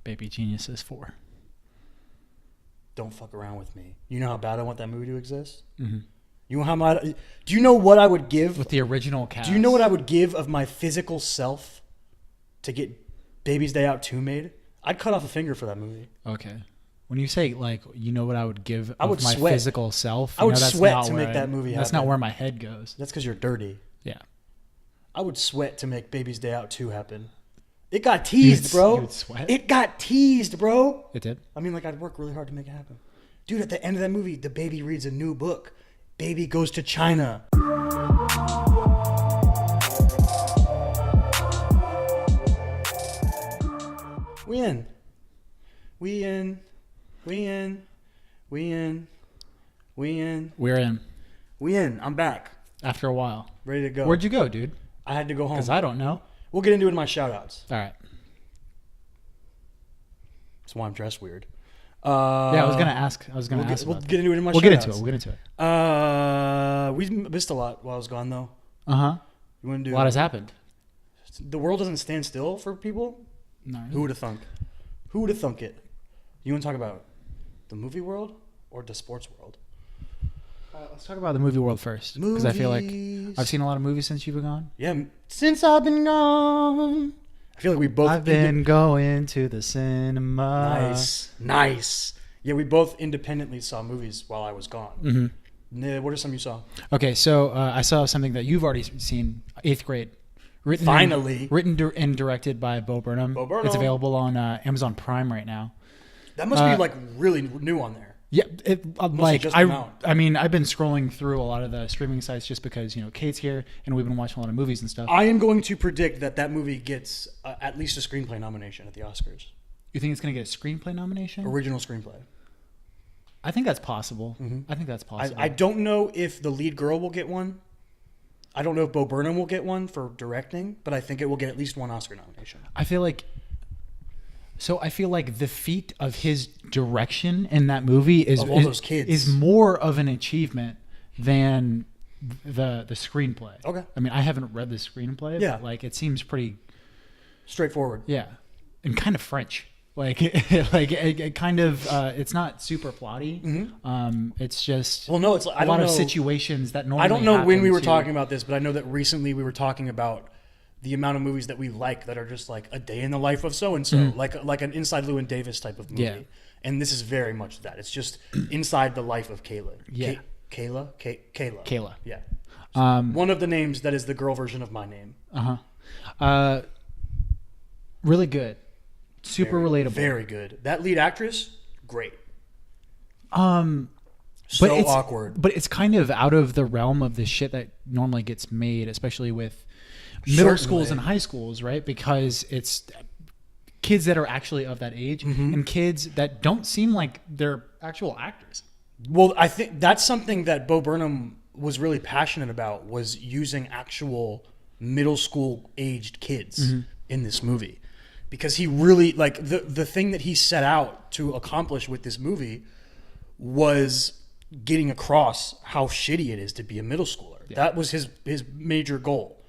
Baby Geniuses 4. Don't fuck around with me. You know how bad I want that movie to exist? Mm-hmm. You know how much? Do you know what I would give with the original cast? Do you know what I would give of my physical self to get Baby's Day Out 2 made? I'd cut off a finger for that movie. Okay. When you say like, you know what I would give I would of my sweat. physical self, I would that's sweat not to where make that movie That's happen. not where my head goes. That's because you're dirty. Yeah. I would sweat to make Baby's Day Out 2 happen. It got teased, bro. You would sweat? It got teased, bro. It did? I mean, like, I'd work really hard to make it happen. Dude, at the end of that movie, the baby reads a new book. Baby goes to China. We in. We in. We in. We in. We in. We're in. We in. I'm back. After a while. Ready to go. Where'd you go, dude? I had to go home. Because I don't know. We'll get into it in my shout-outs. All right. That's why I'm dressed weird. Yeah, I was going to ask. We'll get into it in my We'll shout-outs. get into it. We missed a lot while I was gone, though. Uh-huh. You want to do A lot has happened. The world doesn't stand still for people? No. Who would have thunk? Who would have thunk it? You want to talk about the movie world or the sports world? Let's talk about the movie world first. Because I feel like I've seen a lot of movies since you've been gone. Yeah, since I've been gone. I feel like we both... I've been going to the cinema. Nice. Yeah, we both independently saw movies while I was gone. Mm-hmm. What are some you saw? Okay, so I saw something that you've already seen, 8th grade. Written and directed by Bo Burnham. It's available on Amazon Prime right now. That must be like really new on there. Yeah, I mean, I've been scrolling through a lot of the streaming sites just because Kate's here and we've been watching a lot of movies and stuff. I am going to predict that movie gets at least a screenplay nomination at the Oscars. You think it's going to get a screenplay nomination? Original screenplay. I think that's possible. Mm-hmm. I think that's possible. I don't know if the lead girl will get one. I don't know if Bo Burnham will get one for directing, but I think it will get at least one Oscar nomination. I feel like the feat of his direction in that movie is more of an achievement than the screenplay. Okay. I mean, I haven't read the screenplay, but like it seems pretty straightforward. Yeah. And kind of French. It kind of it's not super plotty. Mm-hmm. It's just a lot of situations that normally I don't know when we were talking about this, but I know that recently we were talking about the amount of movies that we like that are just like a day in the life of so and so, like an Inside Llewyn Davis type of movie. Yeah. And this is very much that. It's just inside the life of Kayla. Yeah. Kayla. Yeah. One of the names that is the girl version of my name. Really good. Super relatable. Very good. That lead actress, great. So awkward. But it's kind of out of the realm of the shit that normally gets made, especially with middle schools and high schools, right? Because it's kids that are actually of that age and kids that don't seem like they're actual actors. Well, I think that's something that Bo Burnham was really passionate about, was using actual middle school aged kids in this movie. Because he really, like, the thing that he set out to accomplish with this movie was getting across how shitty it is to be a middle schooler. Yeah. That was his major goal.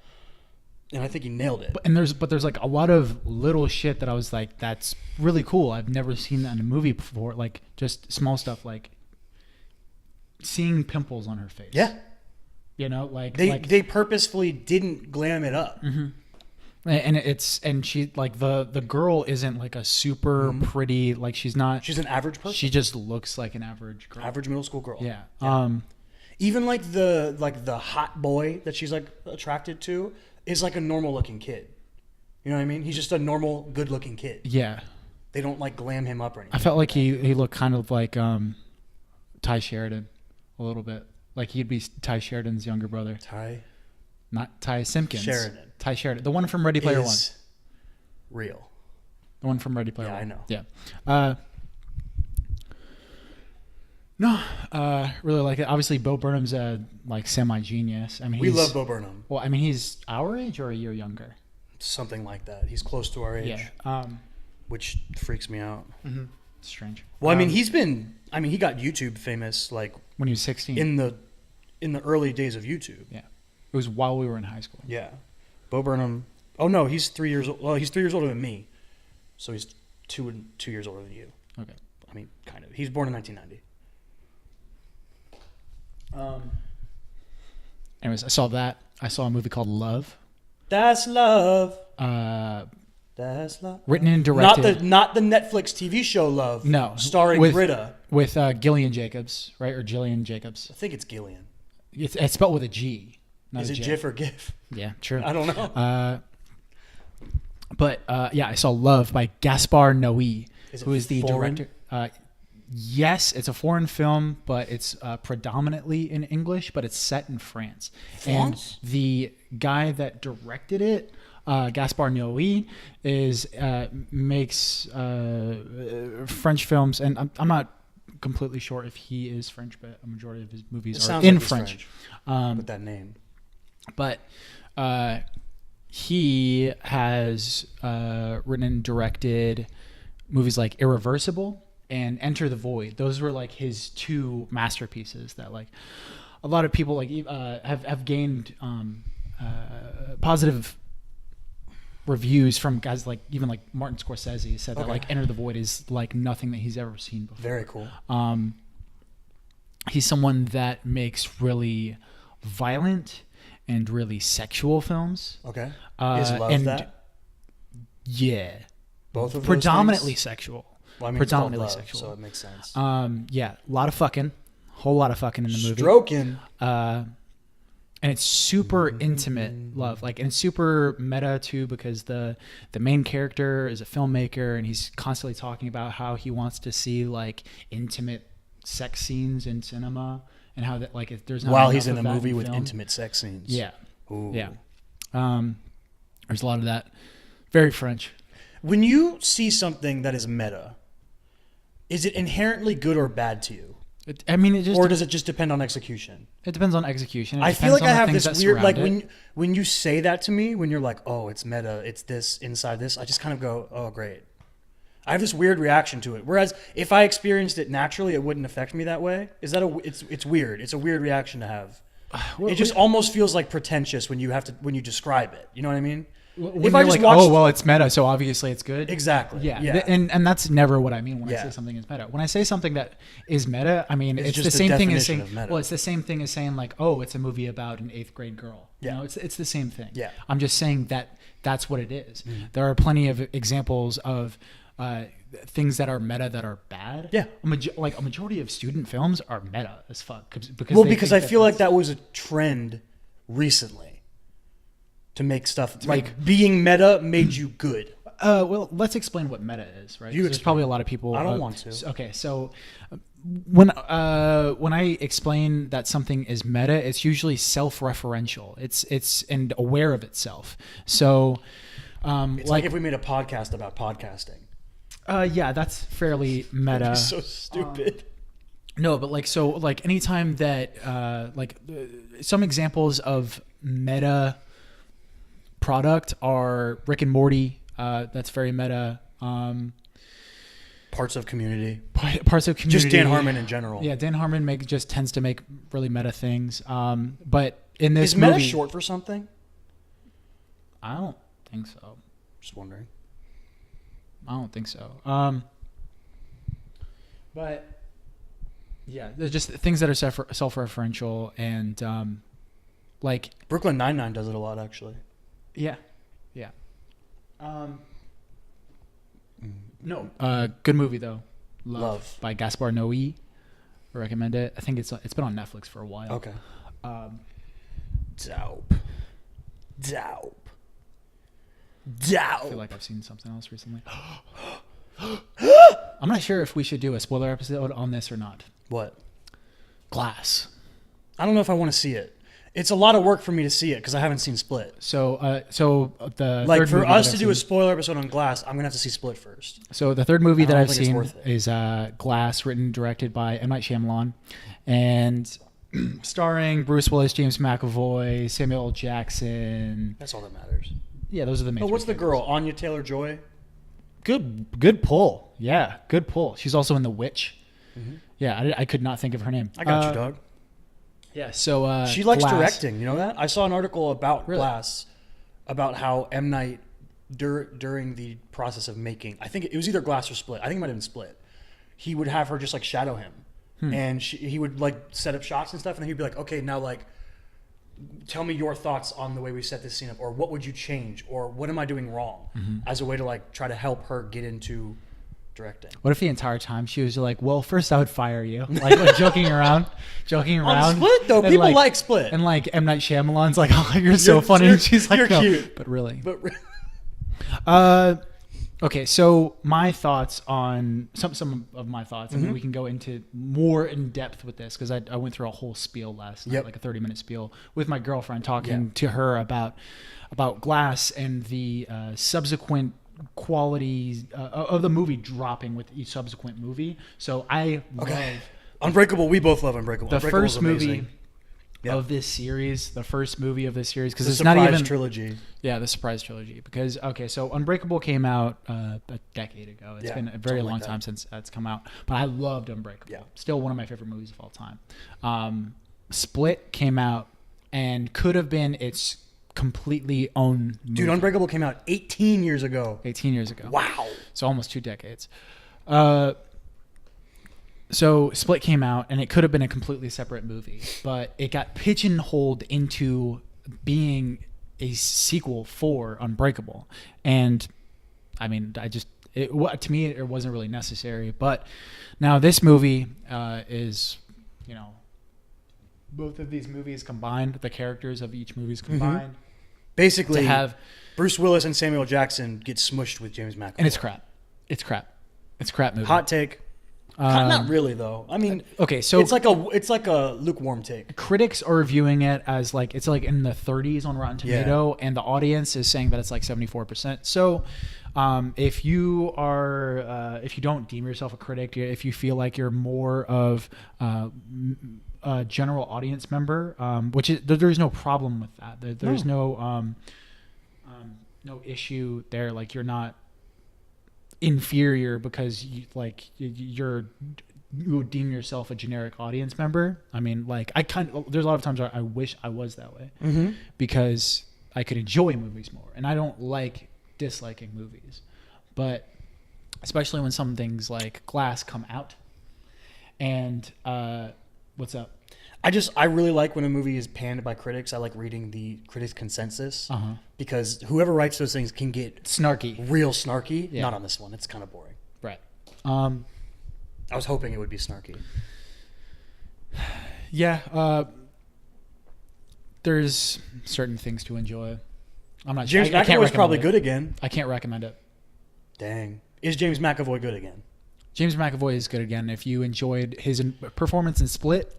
And I think he nailed it. But there's like a lot of little shit that I was like, that's really cool. I've never seen that in a movie before. Like just small stuff like seeing pimples on her face. Yeah. They purposefully didn't glam it up. Mm-hmm. And she like the girl isn't like a super pretty, like she's an average person. She just looks like an average girl. Average middle school girl. Yeah. Even like the hot boy that she's like attracted to is like a normal looking kid. You know what I mean? He's just a normal, good looking kid. Yeah. They don't like glam him up or anything. I felt like he looked kind of like Ty Sheridan a little bit. Like he'd be Ty Sheridan's younger brother. Not Ty Simpkins. Ty Sheridan. The one from Ready Player One. Real. The one from Ready Player One. I know. Yeah. Really like it. Obviously, Bo Burnham's a like semi-genius. I mean, we love Bo Burnham. Well, I mean, he's our age or a year younger. Something like that. He's close to our age. Yeah. Which freaks me out. Mm-hmm. Strange. Well, I mean, he got YouTube famous like when he was 16. In the early days of YouTube. Yeah. It was while we were in high school. Yeah. Bo Burnham. Oh no, he's 3 years old. Well, he's 3 years older than me. So he's 2 years older than you. Okay. I mean, kind of. He was born in 1990. Anyways, I saw that. I saw a movie called Love. That's love. That's love. Written and directed. Not the Netflix TV show Love. No. Starring Britta. With Gillian Jacobs, right? Or Jillian Jacobs. I think it's Gillian. It's spelled with a G. Is it GIF or GIF? Yeah, true. I don't know. But I saw Love by Gaspar Noé, who is the foreign? director. Yes, it's a foreign film, but it's predominantly in English, but it's set in France. France? And the guy that directed it, Gaspar Noé, makes French films, and I'm not completely sure if he is French, but a majority of his movies are in French. With that name. But he has written and directed movies like Irreversible and Enter the Void. Those were like his two masterpieces that like a lot of people like have gained positive reviews from guys like even like Martin Scorsese said that like Enter the Void is like nothing that he's ever seen before. Very cool. He's someone that makes really violent and really sexual films. Okay. Is Love that? Yeah. Both of those predominantly things? sexual. Well, I mean, predominantly it's called Love, sexual. so it makes sense. Yeah, a lot of fucking, whole lot of fucking in the movie. Stroking. And it's super intimate love, like, and it's super meta too because the main character is a filmmaker and he's constantly talking about how he wants to see like intimate sex scenes in cinema and how that like if there's not while enough he's in of a that movie with film. intimate sex scenes. Yeah. Ooh. Yeah. There's a lot of that. Very French. When you see something that is meta, is it inherently good or bad to you? Or does it just depend on execution? It depends on execution. I feel like I have this weird, like when you say that to me, when you're like, oh, it's meta, it's this inside this, I just kind of go, oh, great. I have this weird reaction to it. Whereas if I experienced it naturally, it wouldn't affect me that way. It's weird. It's a weird reaction to have. It just almost feels like pretentious when you describe it. You know what I mean? If I just watch, oh well, it's meta, so obviously it's good. Exactly. Yeah. Yeah. And that's never what I mean when I say something is meta. When I say something that is meta, I mean it's just the same thing as definition saying. of meta. Well, it's the same thing as saying like, oh, it's a movie about an 8th grade girl. Yeah. You know, it's the same thing. Yeah. I'm just saying that that's what it is. There are plenty of examples of things that are meta that are bad. Yeah. Like a majority of student films are meta as fuck. Because I feel like that was a trend recently. To make stuff like being meta made you good. Well, let's explain what meta is, right? There's probably a lot of people. I don't want to. Okay, so when I explain that something is meta, it's usually self-referential. It's and aware of itself. So, it's like if we made a podcast about podcasting. Yeah, that's fairly meta. So stupid. No, but like anytime that some examples of meta product are Rick and Morty. That's very meta. Parts of Community. Parts of Community. Just Dan Harmon in general. Yeah, Dan Harmon just tends to make really meta things. But in this movie, movie, is meta short for something? I don't think so. Just wondering. I don't think so. But yeah, there's just things that are self-referential and like Brooklyn Nine-Nine does it a lot, actually. Yeah. No. Good movie though. Love by Gaspar Noé. I recommend it. I think it's been on Netflix for a while. Okay. Dope. I feel like I've seen something else recently. I'm not sure if we should do a spoiler episode on this or not. What? Glass. I don't know if I want to see it. It's a lot of work for me to see it because I haven't seen Split. So the like third for movie us to do a spoiler episode on Glass, I'm gonna have to see Split first. So the third movie that I've seen worth it. is Glass, written and directed by M. Night Shyamalan, and starring Bruce Willis, James McAvoy, Samuel L. Jackson. That's all that matters. Yeah, those are the main. But what's the girl? Anya Taylor-Joy. Good pull. Yeah, good pull. She's also in The Witch. Mm-hmm. Yeah, I could not think of her name. I got you, dog. Yeah, so she likes Glass. directing. You know that? I saw an article about Glass, about how M. Night during the process of making, I think it was either Glass or Split. I think it might have been Split. He would have her just like shadow him, and he would like set up shots and stuff, and then he'd be like, okay, now like, tell me your thoughts on the way we set this scene up, or what would you change, or what am I doing wrong, as a way to like try to help her get into directing. What if the entire time she was like, well, first I would fire you, like joking around. On Split though, people like Split, and like M. Night Shyamalan's like, oh, you're so funny, and she's like, you're no, cute, but really. Okay, so my thoughts on some of my thoughts. I mean, we can go into more in depth with this because I went through a whole spiel last night, like a 30-minute spiel with my girlfriend, talking to her about Glass and the subsequent quality of the movie dropping with each subsequent movie. So I love Unbreakable. We both love Unbreakable. The Unbreakable first movie of this series, because it's not even trilogy. Yeah, the surprise trilogy. Because so Unbreakable came out a decade ago. It's been a very long time since it's come out. But I loved Unbreakable. Yeah, still one of my favorite movies of all time. Split came out and could have been its completely own movie. Dude, Unbreakable came out 18 years ago. 18 years ago. Wow. So almost 2 decades. So Split came out, and it could have been a completely separate movie, but it got pigeonholed into being a sequel for Unbreakable. And I mean, to me, it wasn't really necessary. But now this movie is, both of these movies combined, the characters of each movie is combined. Basically, to have Bruce Willis and Samuel Jackson get smushed with James McAvoy. And it's crap. It's a crap movie. Hot take. Not really though. I mean, okay, so it's like a lukewarm take. Critics are reviewing it as like it's like in the 30s on Rotten Tomato, and the audience is saying that it's like 74%. So, if you don't deem yourself a critic, if you feel like you're more of a general audience member, which is there's no problem with that. There's no issue there. Like you're not inferior because you would deem yourself a generic audience member. I mean, like there's a lot of times I wish I was that way because I could enjoy movies more, and I don't like disliking movies, but especially when some things like Glass come out. And what's up? I really like when a movie is panned by critics. I like reading the critics' consensus because whoever writes those things can get real snarky. Yeah. Not on this one. It's kind of boring. Right. I was hoping it would be snarky. Yeah. There's certain things to enjoy. I'm not sure. James McAvoy is probably good again. I can't recommend it. Dang. Is James McAvoy good again? James McAvoy is good again. If you enjoyed his performance in Split,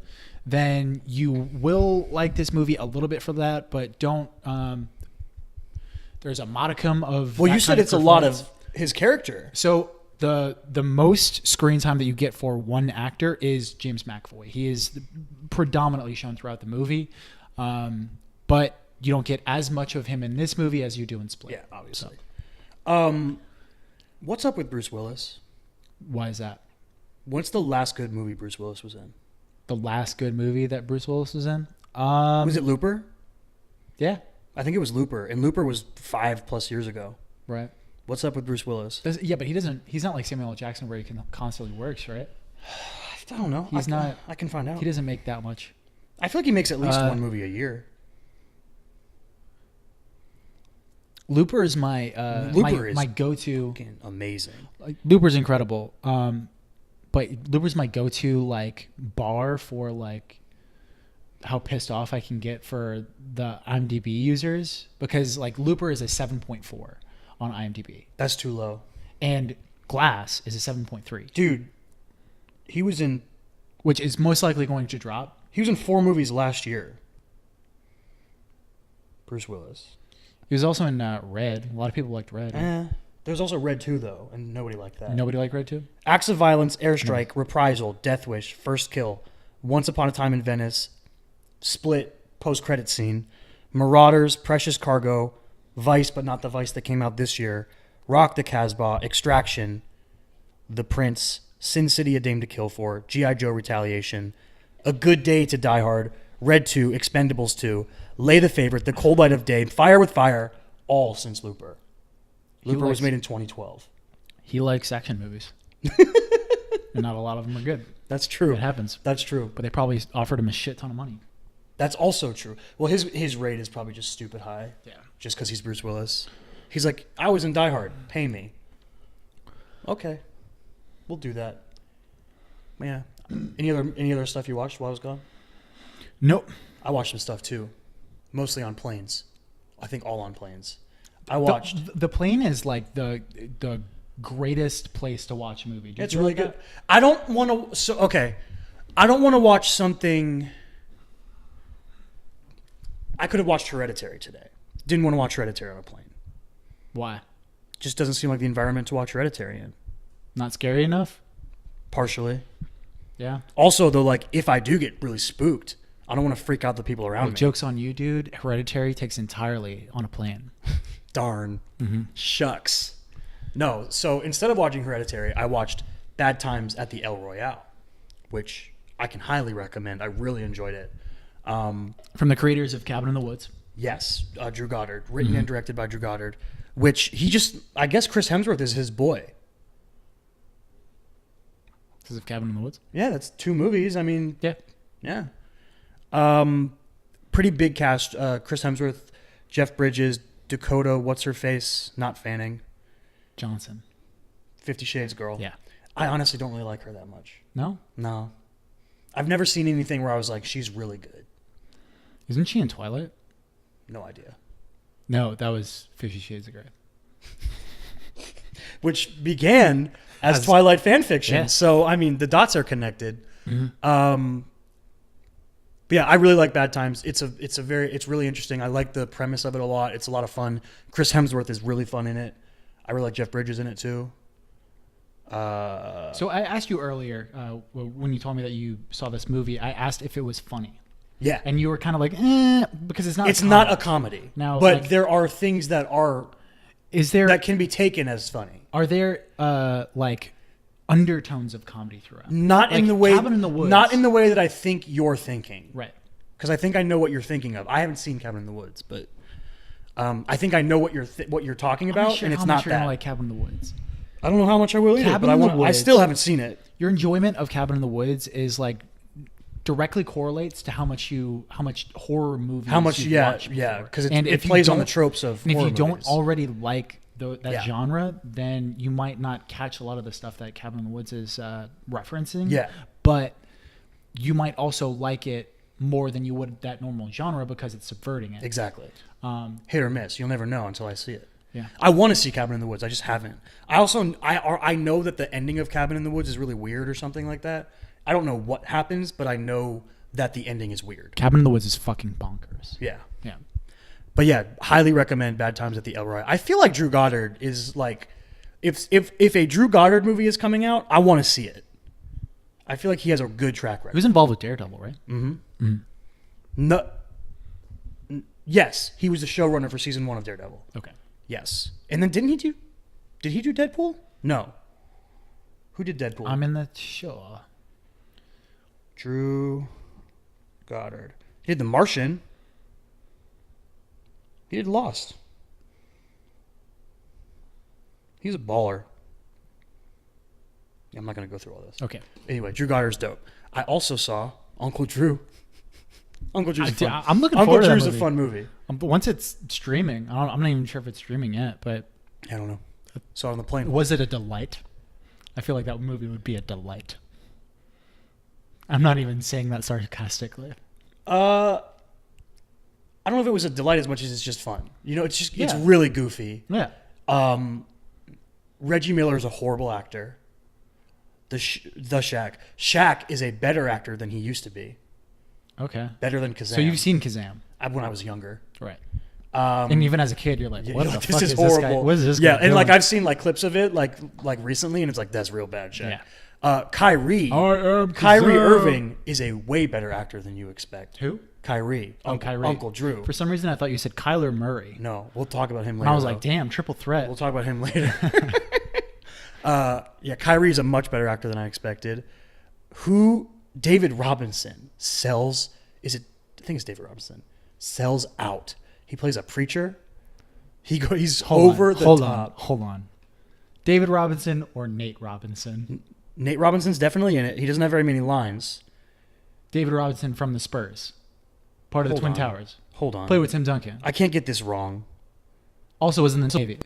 then you will like this movie a little bit for that, but don't. There's a modicum of. Well, you said it's a lot of his character. So the most screen time that you get for one actor is James McAvoy. He is predominantly shown throughout the movie, but you don't get as much of him in this movie as you do in Split. Yeah, obviously. So. What's up with Bruce Willis? Why is that? What's the last good movie Bruce Willis was in? The last good movie that Bruce Willis was in? Was it Looper? Yeah. I think it was Looper. And Looper was 5+ years ago. Right. What's up with Bruce Willis? Yeah, but he's not like Samuel L. Jackson where he constantly works, right? I don't know. I can find out. He doesn't make that much. I feel like he makes at least one movie a year. Looper is my go-to. Amazing. Like, Looper's incredible. But Looper's my go-to like bar for like how pissed off I can get for the IMDb users, because like Looper is a 7.4 on IMDb. That's too low. And Glass is a 7.3. Dude, he was in, which is most likely going to drop. He was in 4 movies last year. Bruce Willis. He was also in Red. A lot of people liked Red. There's also Red 2, though, and nobody liked that. Nobody liked Red 2? Acts of Violence, Airstrike, Reprisal, Death Wish, First Kill, Once Upon a Time in Venice, Split, post-credit scene, Marauders, Precious Cargo, Vice, but not the Vice that came out this year, Rock the Casbah, Extraction, The Prince, Sin City, A Dame to Kill For, G.I. Joe Retaliation, A Good Day to Die Hard, Red 2, Expendables 2, Lay the Favorite, The Cold Light of Day, Fire with Fire, all since Looper. Looper was made in 2012. He likes action movies. And not a lot of them are good. That's true. It happens. That's true. But they probably offered him a shit ton of money. That's also true. Well, his rate is probably just stupid high. Yeah. Just because he's Bruce Willis. He's like, I was in Die Hard. Pay me. Okay. We'll do that. Yeah. Any other stuff you watched while I was gone? Nope. I watched some stuff too. Mostly on planes. I think all on planes. I watched. The plane is like the greatest place to watch a movie. It's really good. I don't want to. I don't want to watch something. I could have watched Hereditary today. Didn't want to watch Hereditary on a plane. Why? Just doesn't seem like the environment to watch Hereditary in. Not scary enough? Partially. Yeah. Also, though, like, if I do get really spooked, I don't want to freak out the people around me. Joke's on you, dude. Hereditary takes entirely on a plane. Darn. Mm-hmm. Shucks. No, so instead of watching Hereditary, I watched Bad Times at the El Royale, which I can highly recommend. I really enjoyed it. From the creators of Cabin in the Woods. Yes, Drew Goddard. Written and directed by Drew Goddard, which he just, I guess Chris Hemsworth is his boy. Because of Cabin in the Woods? Yeah, that's 2 movies. I mean, yeah. Pretty big cast. Chris Hemsworth, Jeff Bridges, Dakota, what's-her-face, not Fanning. Johnson. 50 Shades girl. Yeah. I honestly don't really like her that much. No? No. I've never seen anything where I was like, she's really good. Isn't she in Twilight? No idea. No, that was 50 Shades of Grey. Which began as Twilight fan fiction. Yeah. So, I mean, the dots are connected. Mm-hmm. But yeah, I really like Bad Times. It's really interesting. I like the premise of it a lot. It's a lot of fun. Chris Hemsworth is really fun in it. I really like Jeff Bridges in it too. So I asked you earlier when you told me that you saw this movie. I asked if it was funny. Yeah, and you were kind of like, because it's not. It's not a comedy. Now, but like, there are things that are. Is there that can be taken as funny? Are there like undertones of comedy throughout? Not like in the way. Cabin in the Woods. Not in the way that I think you're thinking. Right. Because I think I know what you're thinking of. I haven't seen Cabin in the Woods, but I think I know what you're talking about, sure and it's how not much you're that. gonna like Cabin in the Woods. I don't know how much I will either, but I still haven't seen it. Your enjoyment of Cabin in the Woods is like directly correlates to how much horror movies you watch before. because it plays on the tropes of and horror if you don't movies. already like that genre, then you might not catch a lot of the stuff that Cabin in the Woods is referencing. Yeah, but you might also like it more than you would that normal genre because it's subverting it. Exactly. Hit or miss. You'll never know until I see it. Yeah. I want to see Cabin in the Woods. I just haven't. I know that the ending of Cabin in the Woods is really weird or something like that. I don't know what happens, but I know that the ending is weird. Cabin in the Woods is fucking bonkers. Yeah. Yeah. But yeah, highly recommend Bad Times at the El Royale. I feel like Drew Goddard is like, if a Drew Goddard movie is coming out, I want to see it. I feel like he has a good track record. He was involved with Daredevil, right? Mm-hmm. Mm-hmm. No. Yes, he was the showrunner for season 1 of Daredevil. Okay. Yes, and then did he do Deadpool? No. Who did Deadpool? I'm in the show. Drew Goddard. He did The Martian. He did Lost. He's a baller. Yeah, I'm not going to go through all this. Okay. Anyway, Drew Goddard's dope. I also saw Uncle Drew. Uncle Drew's fun. I'm looking forward to that movie. Uncle Drew's a fun movie. Once it's streaming, I'm not even sure if it's streaming yet, but I don't know. Saw it on the plane. Was it a delight? I feel like that movie would be a delight. I'm not even saying that sarcastically. I don't know if it was a delight as much as it's just fun. You know, it's Yeah. really goofy. Yeah. Reggie Miller is a horrible actor. The Shaq is a better actor than he used to be. Okay. Better than Kazam. So you've seen Kazam, when I was younger. right? And even as a kid, you're like, "What the fuck is horrible. this guy? What is this?" Yeah, guy and doing? like I've seen like clips of it like recently, and it's like that's real bad shit. Yeah. Kyrie Irving is a way better actor than you expect. Who? Kyrie. Kyrie. Uncle Drew. For some reason, I thought you said Kyler Murray. No, we'll talk about him later. And I was like, "Damn, triple threat." We'll talk about him later. Yeah, Kyrie's a much better actor than I expected. David Robinson I think it's David Robinson, sells out. He plays a preacher. He's over the top. Hold on. David Robinson or Nate Robinson? Nate Robinson's definitely in it. He doesn't have very many lines. David Robinson from the Spurs. Part of the Twin Towers. Hold on. Played with Tim Duncan. I can't get this wrong. Also was in the Navy.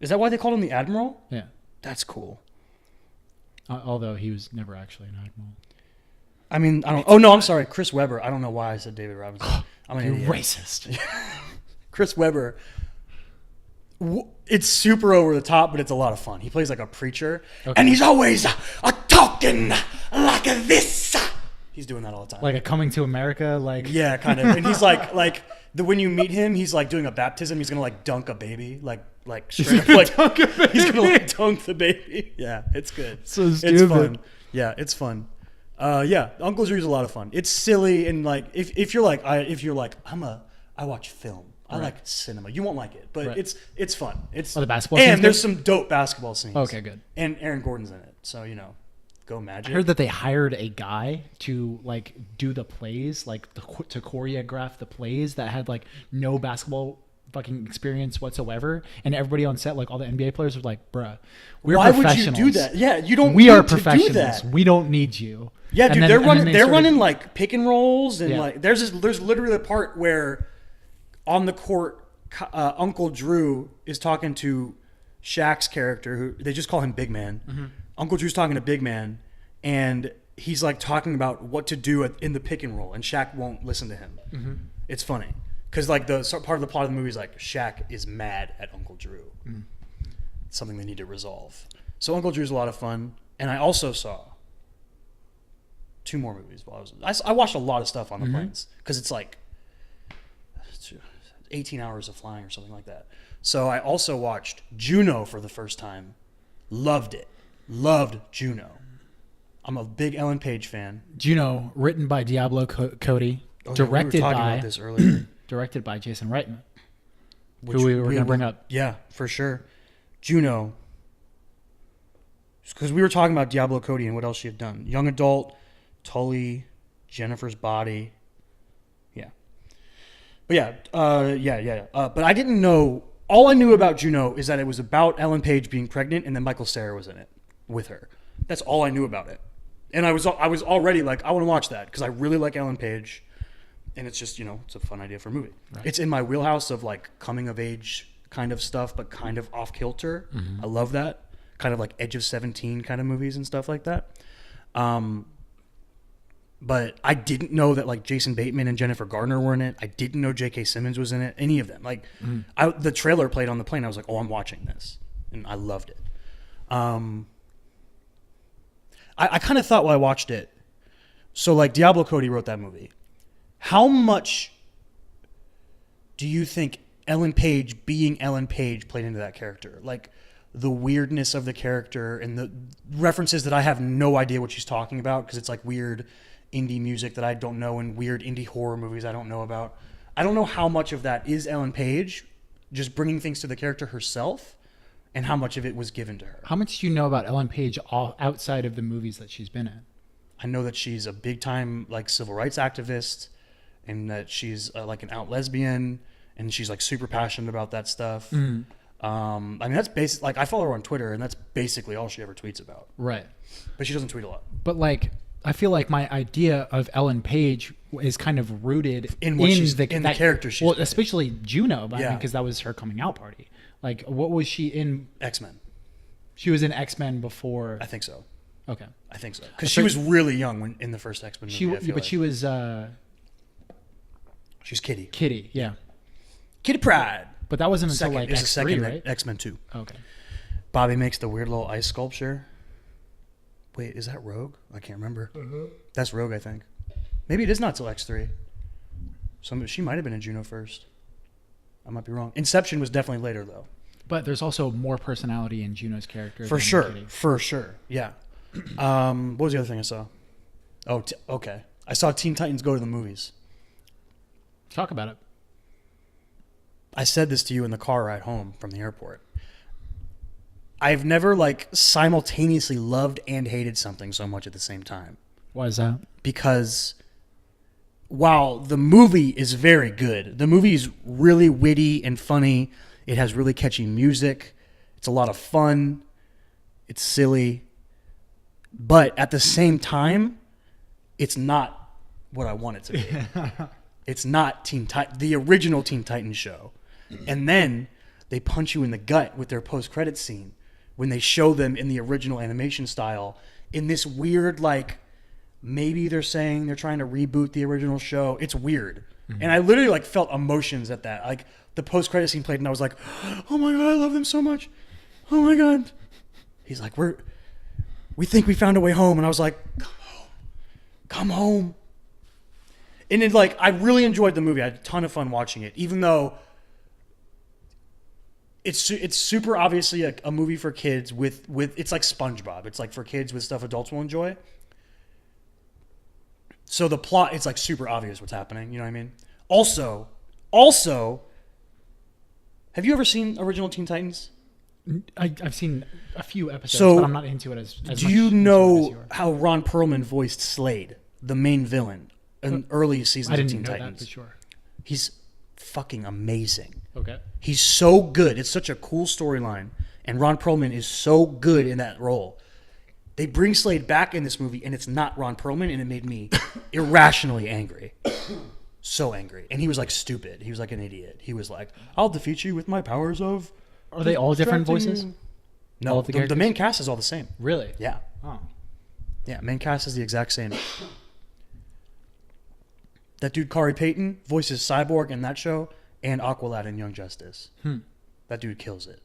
Is that why they called him the Admiral? Yeah. That's cool. Although he was never actually an admiral. I mean, I don't. Oh no, I'm sorry, Chris Webber. I don't know why I said David Robinson. I'm an You're idiot. racist. Chris Webber. It's super over the top, but it's a lot of fun. He plays like a preacher, and he's always talking like this. He's doing that all the time. Like a Coming to America, like yeah, kind of. And he's when you meet him, he's like doing a baptism. He's gonna like dunk a baby, like straight up, like he's gonna like dunk the baby. Yeah, it's good. So stupid. It's fun. Yeah, it's fun. Yeah, Uncle Drew's a lot of fun. It's silly and like if you're like I watch film. I like cinema. You won't like it, but it's fun. It's the basketball scenes. And there's some dope basketball scenes. Okay, good. And Aaron Gordon's in it, so go Magic. I heard that they hired a guy to like do the plays, like to choreograph the plays that had like no basketball fucking experience whatsoever, and everybody on set, like all the NBA players, were like, "Bruh, we're professionals. Why would you do that? Yeah, you don't. We are need to professionals. do that. We don't need you." Yeah, dude, they're running started, like pick and rolls, and like there's literally a part where on the court, Uncle Drew is talking to Shaq's character, who they just call him Big Man. Mm-hmm. Uncle Drew's talking to Big Man, and he's like talking about what to do in the pick and roll, and Shaq won't listen to him. Mm-hmm. It's funny because like the part of the plot of the movie is like Shaq is mad at Uncle Drew. Mm-hmm. It's something they need to resolve. So Uncle Drew's a lot of fun, and I also saw 2 more movies while I watched a lot of stuff on the planes because it's like 18 hours of flying or something like that. So I also watched Juno for the first time. Loved it. Loved Juno. I'm a big Ellen Page fan. Juno, written by Diablo Cody, directed we were talking by about this earlier. directed by Jason Reitman, who we were going to bring up. Yeah, for sure. Juno. Because we were talking about Diablo Cody and what else she had done. Young adult, Tully, Jennifer's Body. Yeah. But yeah. But I didn't know. All I knew about Juno is that it was about Ellen Page being pregnant, and then Michael Cera was in it with her. That's all I knew about it. And I was already like, I want to watch that because I really like Ellen Page, and it's just it's a fun idea for a movie. Right. It's in my wheelhouse of like coming of age kind of stuff, but kind of off kilter. Mm-hmm. I love that kind of like Edge of 17 kind of movies and stuff like that. But I didn't know that like Jason Bateman and Jennifer Garner were in it. I didn't know J.K. Simmons was in it. Any of them. Like the trailer played on the plane. I was like, oh, I'm watching this, and I loved it. I kind of thought while I watched it. So like Diablo Cody wrote that movie. How much do you think Ellen Page being Ellen Page played into that character? Like the weirdness of the character and the references that I have no idea what she's talking about because it's like weird indie music that I don't know and weird indie horror movies I don't know about. I don't know how much of that is Ellen Page just bringing things to the character herself and how much of it was given to her. How much do you know about Ellen Page outside of the movies that she's been in? I know that she's a big time like civil rights activist and that she's like an out lesbian and she's like super passionate about that stuff. Mm-hmm. I mean, that's basic. Like I follow her on Twitter and that's basically all she ever tweets about. Right. But she doesn't tweet a lot. But like, I feel like my idea of Ellen Page is kind of rooted in the character she's played. Especially Juno, because that was her coming out party. Like, what was she in? X-Men. She was in X-Men before. I think so. Okay, I think so. Because she was really young in the first X-Men movie. She was. She's Kitty. Kitty, yeah. Kitty Pryde. But that wasn't until like X3, right? X-Men 2. Okay. Bobby makes the weird little ice sculpture. Wait, is that Rogue? I can't remember. That's Rogue, I think. Maybe it is not till X3. She might have been in Juno first. I might be wrong. Inception was definitely later, though. But there's also more personality in Juno's character. For sure. Yeah. What was the other thing I saw? Oh, okay. I saw Teen Titans Go to the Movies. Talk about it. I said this to you in the car ride home from the airport. I've never like simultaneously loved and hated something so much at the same time. Why is that? Because while the movie is very good, the movie is really witty and funny. It has really catchy music. It's a lot of fun. It's silly. But at the same time, it's not what I want it to be. It's not the original Teen Titans show. And then they punch you in the gut with their post-credits scene when they show them in the original animation style in this weird, like, maybe they're saying they're trying to reboot the original show. It's weird. Mm-hmm. And I literally, like, felt emotions at that. Like, the post-credit scene played and I was like, oh my God, I love them so much. Oh my God. He's like, we think we found a way home. And I was like, come home. And it, like, I really enjoyed the movie. I had a ton of fun watching it, even though it's super obviously a movie for kids with it's like SpongeBob. It's like for kids with stuff adults will enjoy. So the plot, it's like super obvious what's happening. You know what I mean? Also, have you ever seen original Teen Titans? I've seen a few episodes, but I'm not into it as much. Do you know how Ron Perlman voiced Slade, the main villain, in early seasons of Teen Titans? I didn't know that for sure. He's fucking amazing. Okay. He's so good. It's such a cool storyline. And Ron Perlman is so good in that role. They bring Slade back in this movie, and it's not Ron Perlman, and it made me irrationally angry. So angry. And he was like stupid. He was like an idiot. He was like, I'll defeat you with my powers of... Are they all different voices? No, all the main cast is all the same. Really? Yeah. Oh. Yeah, main cast is the exact same. That dude, Kari Payton, voices Cyborg in that show and Aqualad in Young Justice. That dude kills it.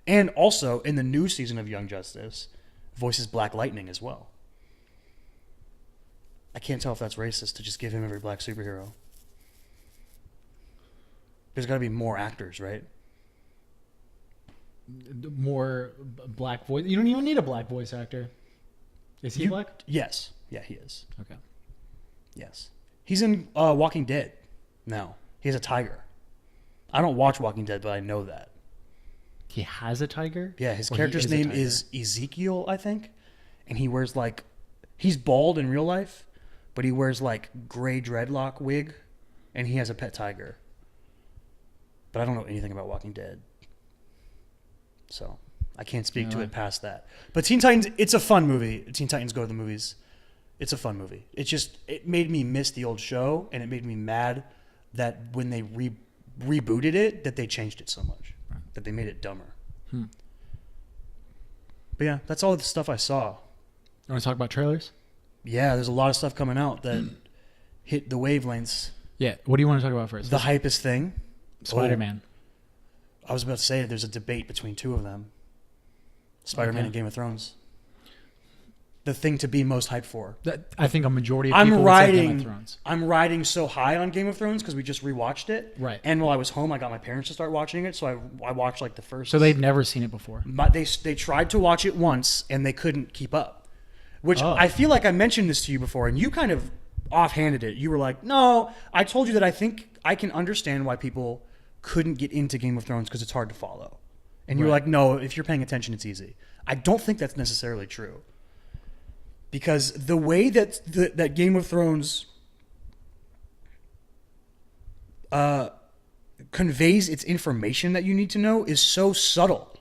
And also, in the new season of Young Justice, voices Black Lightning as well. I can't tell if that's racist to just give him every black superhero. There's got to be more actors, right? More black voice. You don't even need a black voice actor. Is he black? Yes. Yeah, he is. Okay. Yes. He's in Walking Dead now. He has a tiger. I don't watch Walking Dead, but I know that. He has a tiger? Yeah, his character's name is Ezekiel, I think. And he wears like... He's bald in real life, but he wears like gray dreadlock wig. And he has a pet tiger. But I don't know anything about Walking Dead. So I can't speak to it past that. But Teen Titans, it's a fun movie. Teen Titans Go to the Movies. It's a fun movie. It made me miss the old show, and it made me mad that when they rebooted it, that they changed it so much. That they made it dumber. But yeah, that's all the stuff I saw. You want to talk about trailers? Yeah, there's a lot of stuff coming out that hit the wavelengths. Yeah, what do you want to talk about first? The hypest thing. Spider-Man. I was about to say there's a debate between two of them. Spider-Man and Game of Thrones. The thing to be most hyped for. I think a majority of people would say Game of Thrones. I'm riding so high on Game of Thrones because we just rewatched it. Right. And while I was home, I got my parents to start watching it, so I watched like the first... So they've never seen it before? They tried to watch it once, and they couldn't keep up. Which I feel like I mentioned this to you before, and you kind of offhanded it. You were like, no, I told you that I think I can understand why people couldn't get into Game of Thrones because it's hard to follow. And you were like, no, if you're paying attention, it's easy. I don't think that's necessarily true. Because the way that that Game of Thrones conveys its information that you need to know is so subtle.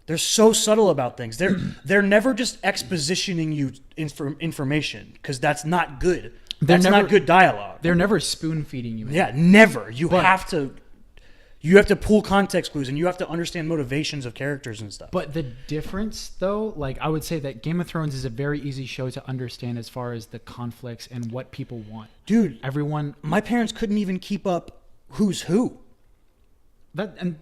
They're so subtle about things. They're never just expositioning you information because that's not good. That's not good dialogue. They're never spoon feeding you. Yeah, never. You have to pull context clues and you have to understand motivations of characters and stuff. But the difference, though, like I would say that Game of Thrones is a very easy show to understand as far as the conflicts and what people want. Dude, my parents couldn't even keep up who's who. And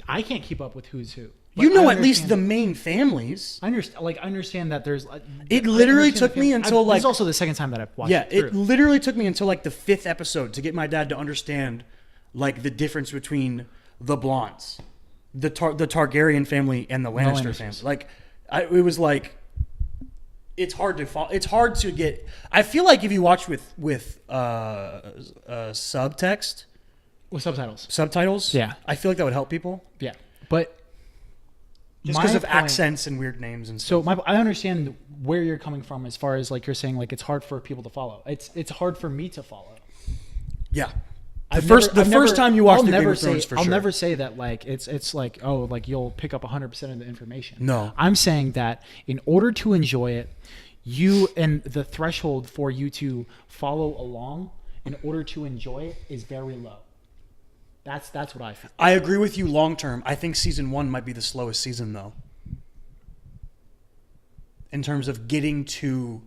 I can't keep up with who's who. You know at least the main families. I understand that there's... It literally took me until It's also the second time that I've watched it. Yeah, it literally took me until like the 5th episode to get my dad to understand like the difference between the Blondes, the Targaryen family, and the Lannister family. Like, it was like... It's hard to follow. It's hard to get... I feel like if you watch with subtext... With subtitles. Subtitles? Yeah. I feel like that would help people. Yeah. But... Just because of accents and weird names and stuff. So I understand where you're coming from as far as like you're saying like it's hard for people to follow. It's hard for me to follow. Yeah. The first time you watch the Game of Thrones, for sure. I'll never say that like it's like, oh, like you'll pick up 100% of the information. No. I'm saying that in order to enjoy it, you and the threshold for you to follow along in order to enjoy it is very low. That's what I feel. I agree with you long term. I think season 1 might be the slowest season though. In terms of getting to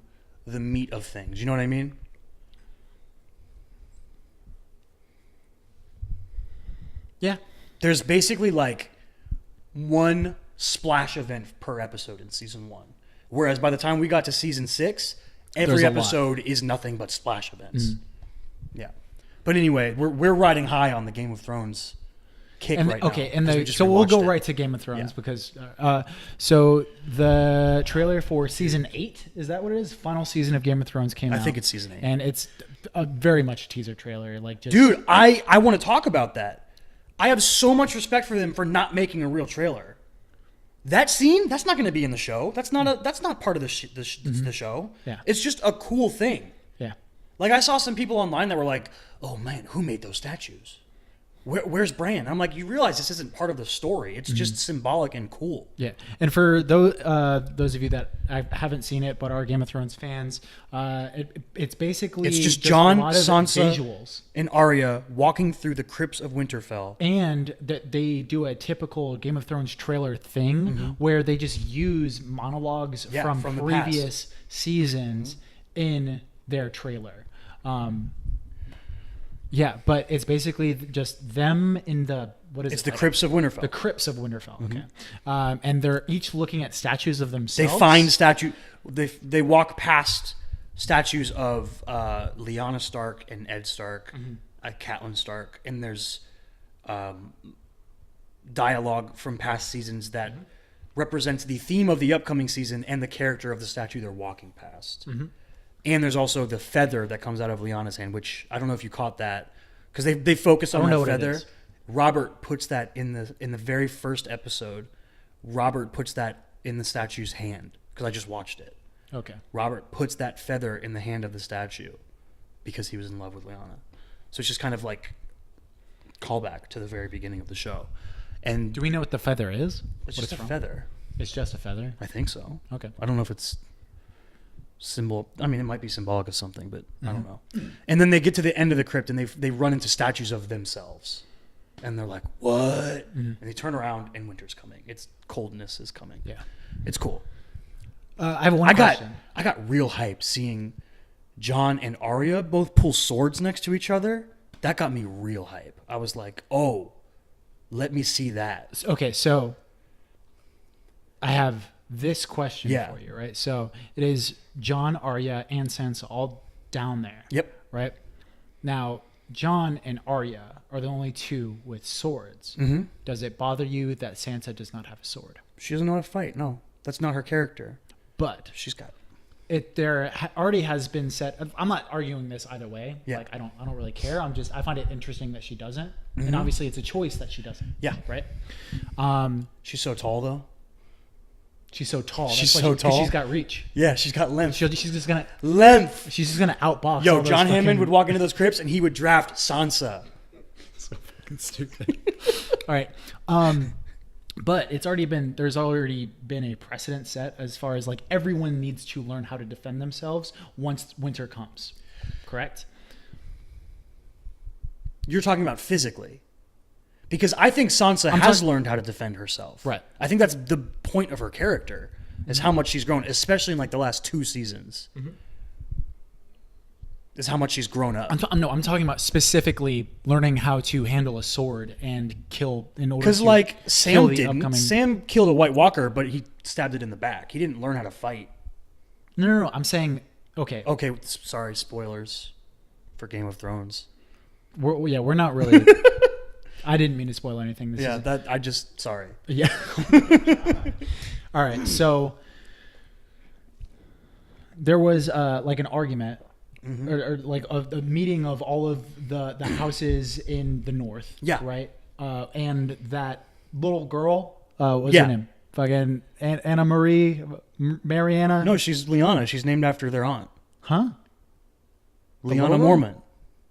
the meat of things. You know what I mean? Yeah. There's basically like one splash event per episode in season 1. Whereas by the time we got to season 6, every episode is nothing but splash events. Yeah. But anyway, we're riding high on the Game of Thrones kick right now. Okay, and so we'll go right to Game of Thrones because so the trailer for season 8, is that what it is? Final season of Game of Thrones came out. I think it's season 8. And it's a very much a teaser trailer. Like, just, dude, I want to talk about that. I have so much respect for them for not making a real trailer. That scene, that's not going to be in the show. That's not part of the show. Yeah. It's just a cool thing. Yeah. Like, I saw some people online that were like, "Oh man, who made those statues? Where's Bran?" I'm like, you realize this isn't part of the story. It's just symbolic and cool. Yeah. And for those of you that haven't seen it but are Game of Thrones fans, it's basically it's just Jon, a lot of Sansa, visuals. And Arya walking through the crypts of Winterfell. And that they do a typical Game of Thrones trailer thing where they just use monologues from previous seasons in their trailer. Yeah, but it's basically just them in the It's the crypts of Winterfell. The crypts of Winterfell. Okay, and they're each looking at statues of themselves. They find They walk past statues of Lyanna Stark and Ed Stark, Catelyn Stark, and there's dialogue from past seasons that represents the theme of the upcoming season and the character of the statue they're walking past. And there's also the feather that comes out of Lyanna's hand, which I don't know if you caught that, because they focus on that feather. Robert puts that in the very first episode. Robert puts that in the statue's hand, because I just watched it. Okay. Robert puts that feather in the hand of the statue because he was in love with Lyanna. So it's just kind of like callback to the very beginning of the show. And do we know what the feather is? It's just a feather. It's just a feather? I think so. Okay. I don't know if it's symbol. I mean, it might be symbolic of something, but I don't know. And then they get to the end of the crypt and they run into statues of themselves. And they're like, what? And they turn around and winter's coming. It's coldness is coming. Yeah. It's cool. I have one question. I got real hype seeing Jon and Arya both pull swords next to each other. That got me real hype. I was like, oh, let me see that. Okay, so I have this question for you, right? So it is Jon, Arya, and Sansa all down there. Yep. Right? Now, Jon and Arya are the only two with swords. Does it bother you that Sansa does not have a sword? She doesn't know how to fight. No, that's not her character. But she's got it. There already has been set. I'm not arguing this either way. Yeah. Like I don't really care. I find it interesting that she doesn't, and obviously it's a choice that she doesn't. Yeah. Right. She's so tall though. She's so tall. She's so tall. She's got reach. Yeah, she's got length. She's just gonna length. She's just gonna outbox. Yo, John Hammond would walk into those crypts and he would draft Sansa. So fucking stupid. All right. But there's already been a precedent set as far as like everyone needs to learn how to defend themselves once winter comes. Correct? You're talking about physically. Because I think Sansa has learned how to defend herself. Right. I think that's the point of her character, is how much she's grown, especially in like the last 2 seasons. Is how much she's grown up. I'm talking about specifically learning how to handle a sword and kill in order to because like Sam kill didn't. upcoming... Sam killed a White Walker, but he stabbed it in the back. He didn't learn how to fight. No. I'm saying okay. Okay, sorry, spoilers for Game of Thrones. We're not really. I didn't mean to spoil anything. Sorry. Yeah. All right. So there was like an argument or like a meeting of all of the houses in the north. Yeah. Right. And that little girl, what's her name? Fucking Anna Marie, Mariana. No, she's Lyanna. She's named after their aunt. Huh? Lyanna Mormont.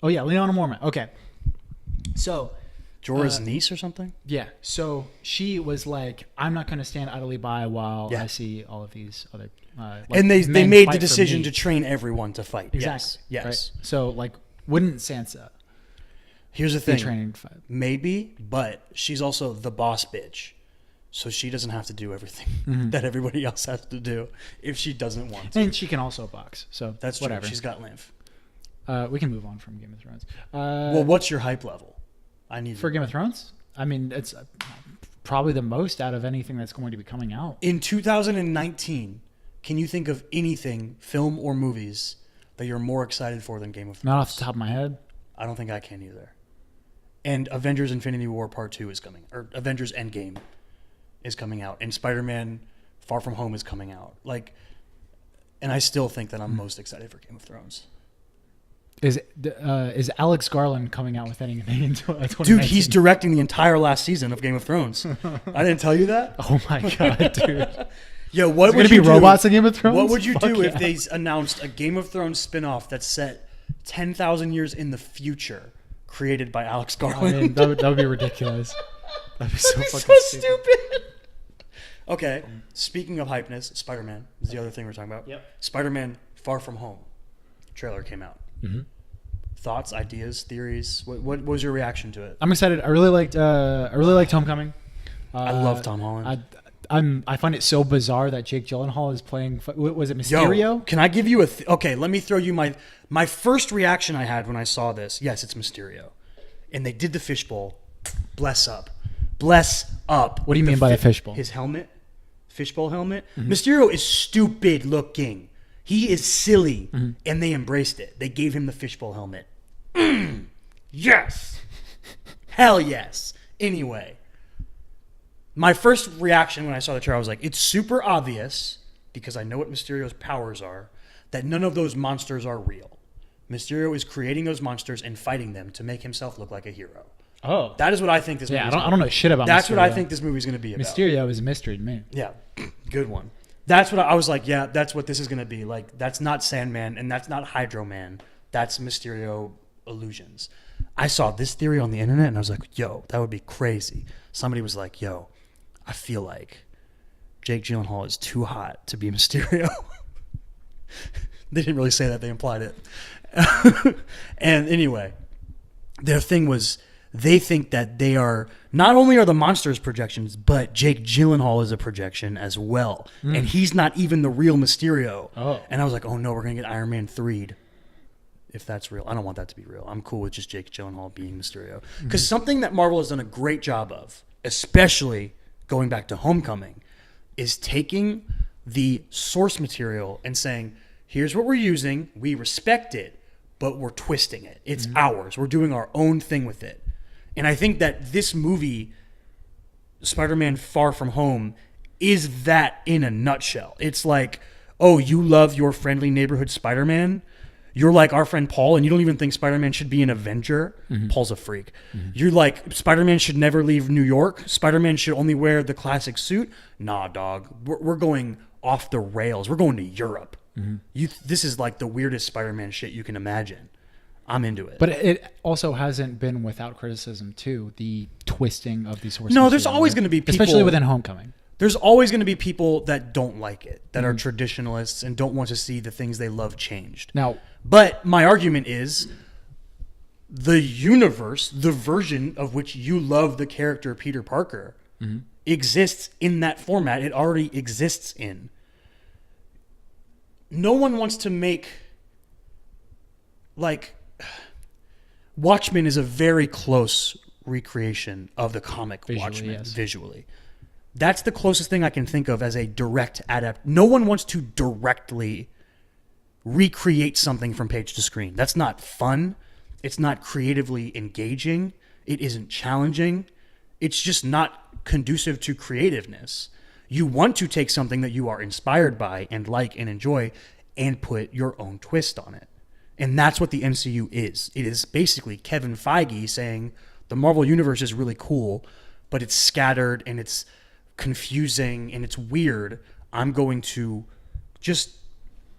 Oh yeah, Lyanna Mormont. Okay. So Jorah's niece or something? yeah, so she was like, I'm not going to stand idly by while Yeah. I see all of these other And they men made fight the for decision me. to train everyone to fight. Exactly. Yes. Right? So like, wouldn't Sansa Here's the be thing. training to fight? Maybe, but she's also the boss bitch. So she doesn't have to do everything that everybody else has to do if she doesn't want to. And she can also box. So That's whatever. true. She's got lymph. We can move on from Game of Thrones. Well, what's your hype level? I need For Game of Thrones? I mean, it's probably the most out of anything that's going to be coming out. In 2019, can you think of anything, film or movies, that you're more excited for than Game of Thrones? Not off the top of my head. I don't think I can either. And Avengers Infinity War Part 2 is coming. Or Avengers Endgame is coming out. And Spider-Man Far From Home is coming out. Like, and I still think that I'm most excited for Game of Thrones. Is Alex Garland coming out with anything in 2019? Dude, he's directing the entire last season of Game of Thrones. I didn't tell you that? Oh my god, dude! Yo, what would There's you gonna be do? robots in Game of Thrones? What would you Fuck do yeah. if they announced a Game of Thrones spin-off that's set 10,000 years in the future, created by Alex I Garland? mean, that would be ridiculous. That'd be so fucking so stupid. stupid. Okay, speaking of hypeness, Spider-Man is the other thing we're talking about. Yep. Spider-Man Far From Home trailer came out. Mm-hmm. Thoughts, ideas, theories? What was your reaction to it? I'm excited. I really liked Homecoming. I love Tom Holland. I find it so bizarre that Jake Gyllenhaal is playing. Was it Yo, Mysterio? can I give you a... okay, let me throw you my first reaction I had when I saw this. Yes, it's Mysterio. And they did the fishbowl. Bless up. Bless up. What do you mean by the fishbowl? His helmet. Fishbowl helmet. Mm-hmm. Mysterio is stupid looking. He is silly. Mm-hmm. And they embraced it. They gave him the fishbowl helmet. Yes. Hell yes. Anyway. My first reaction when I saw the trailer, I was like, it's super obvious, because I know what Mysterio's powers are, that none of those monsters are real. Mysterio is creating those monsters and fighting them to make himself look like a hero. Oh, That is what I think this movie is. I don't know shit about. That's Mysterio. what I think this movie is going to be about. Mysterio is a mystery to me. Yeah, good one. That's what I was like, yeah, that's what this is going to be. Like, that's not Sandman and that's not Hydro Man. That's Mysterio illusions. I saw this theory on the internet and I was like, yo, that would be crazy. Somebody was like, yo, I feel like Jake Gyllenhaal is too hot to be Mysterio. They didn't really say that. They implied it. And anyway, their thing was they think that they are, not only are the monsters projections, but Jake Gyllenhaal is a projection as well. And he's not even the real Mysterio. Oh. And I was like, oh no, we're going to get Iron Man 3'd. If that's real. I don't want that to be real. I'm cool with just Jake Gyllenhaal being Mysterio. Because something that Marvel has done a great job of, especially going back to Homecoming, is taking the source material and saying, here's what we're using, we respect it, but we're twisting it. It's ours. We're doing our own thing with it. And I think that this movie, Spider-Man Far From Home, is that in a nutshell. It's like, oh, you love your friendly neighborhood Spider-Man? You're like our friend Paul, and you don't even think Spider-Man should be an Avenger? Paul's a freak. You're like, Spider-Man should never leave New York? Spider-Man should only wear the classic suit? Nah, dog. We're going off the rails. We're going to Europe. This is like the weirdest Spider-Man shit you can imagine. I'm into it. But it also hasn't been without criticism, too, the twisting of these source No, there's material, always going to be people... especially within Homecoming. There's always going to be people that don't like it, that are traditionalists and don't want to see the things they love changed. Now, But my argument is the universe, the version of which you love the character Peter Parker, exists in that format. It already exists in. No one wants to make, like, Watchmen is a very close recreation of the comic Visually, Watchmen yes. visually. That's the closest thing I can think of as a direct adapt. No one wants to directly recreate something from page to screen. That's not fun. It's not creatively engaging. It isn't challenging. It's just not conducive to creativeness. You want to take something that you are inspired by and like and enjoy and put your own twist on it. And that's what the MCU is. It is basically Kevin Feige saying the Marvel Universe is really cool, but it's scattered and it's confusing and it's weird. I'm going to just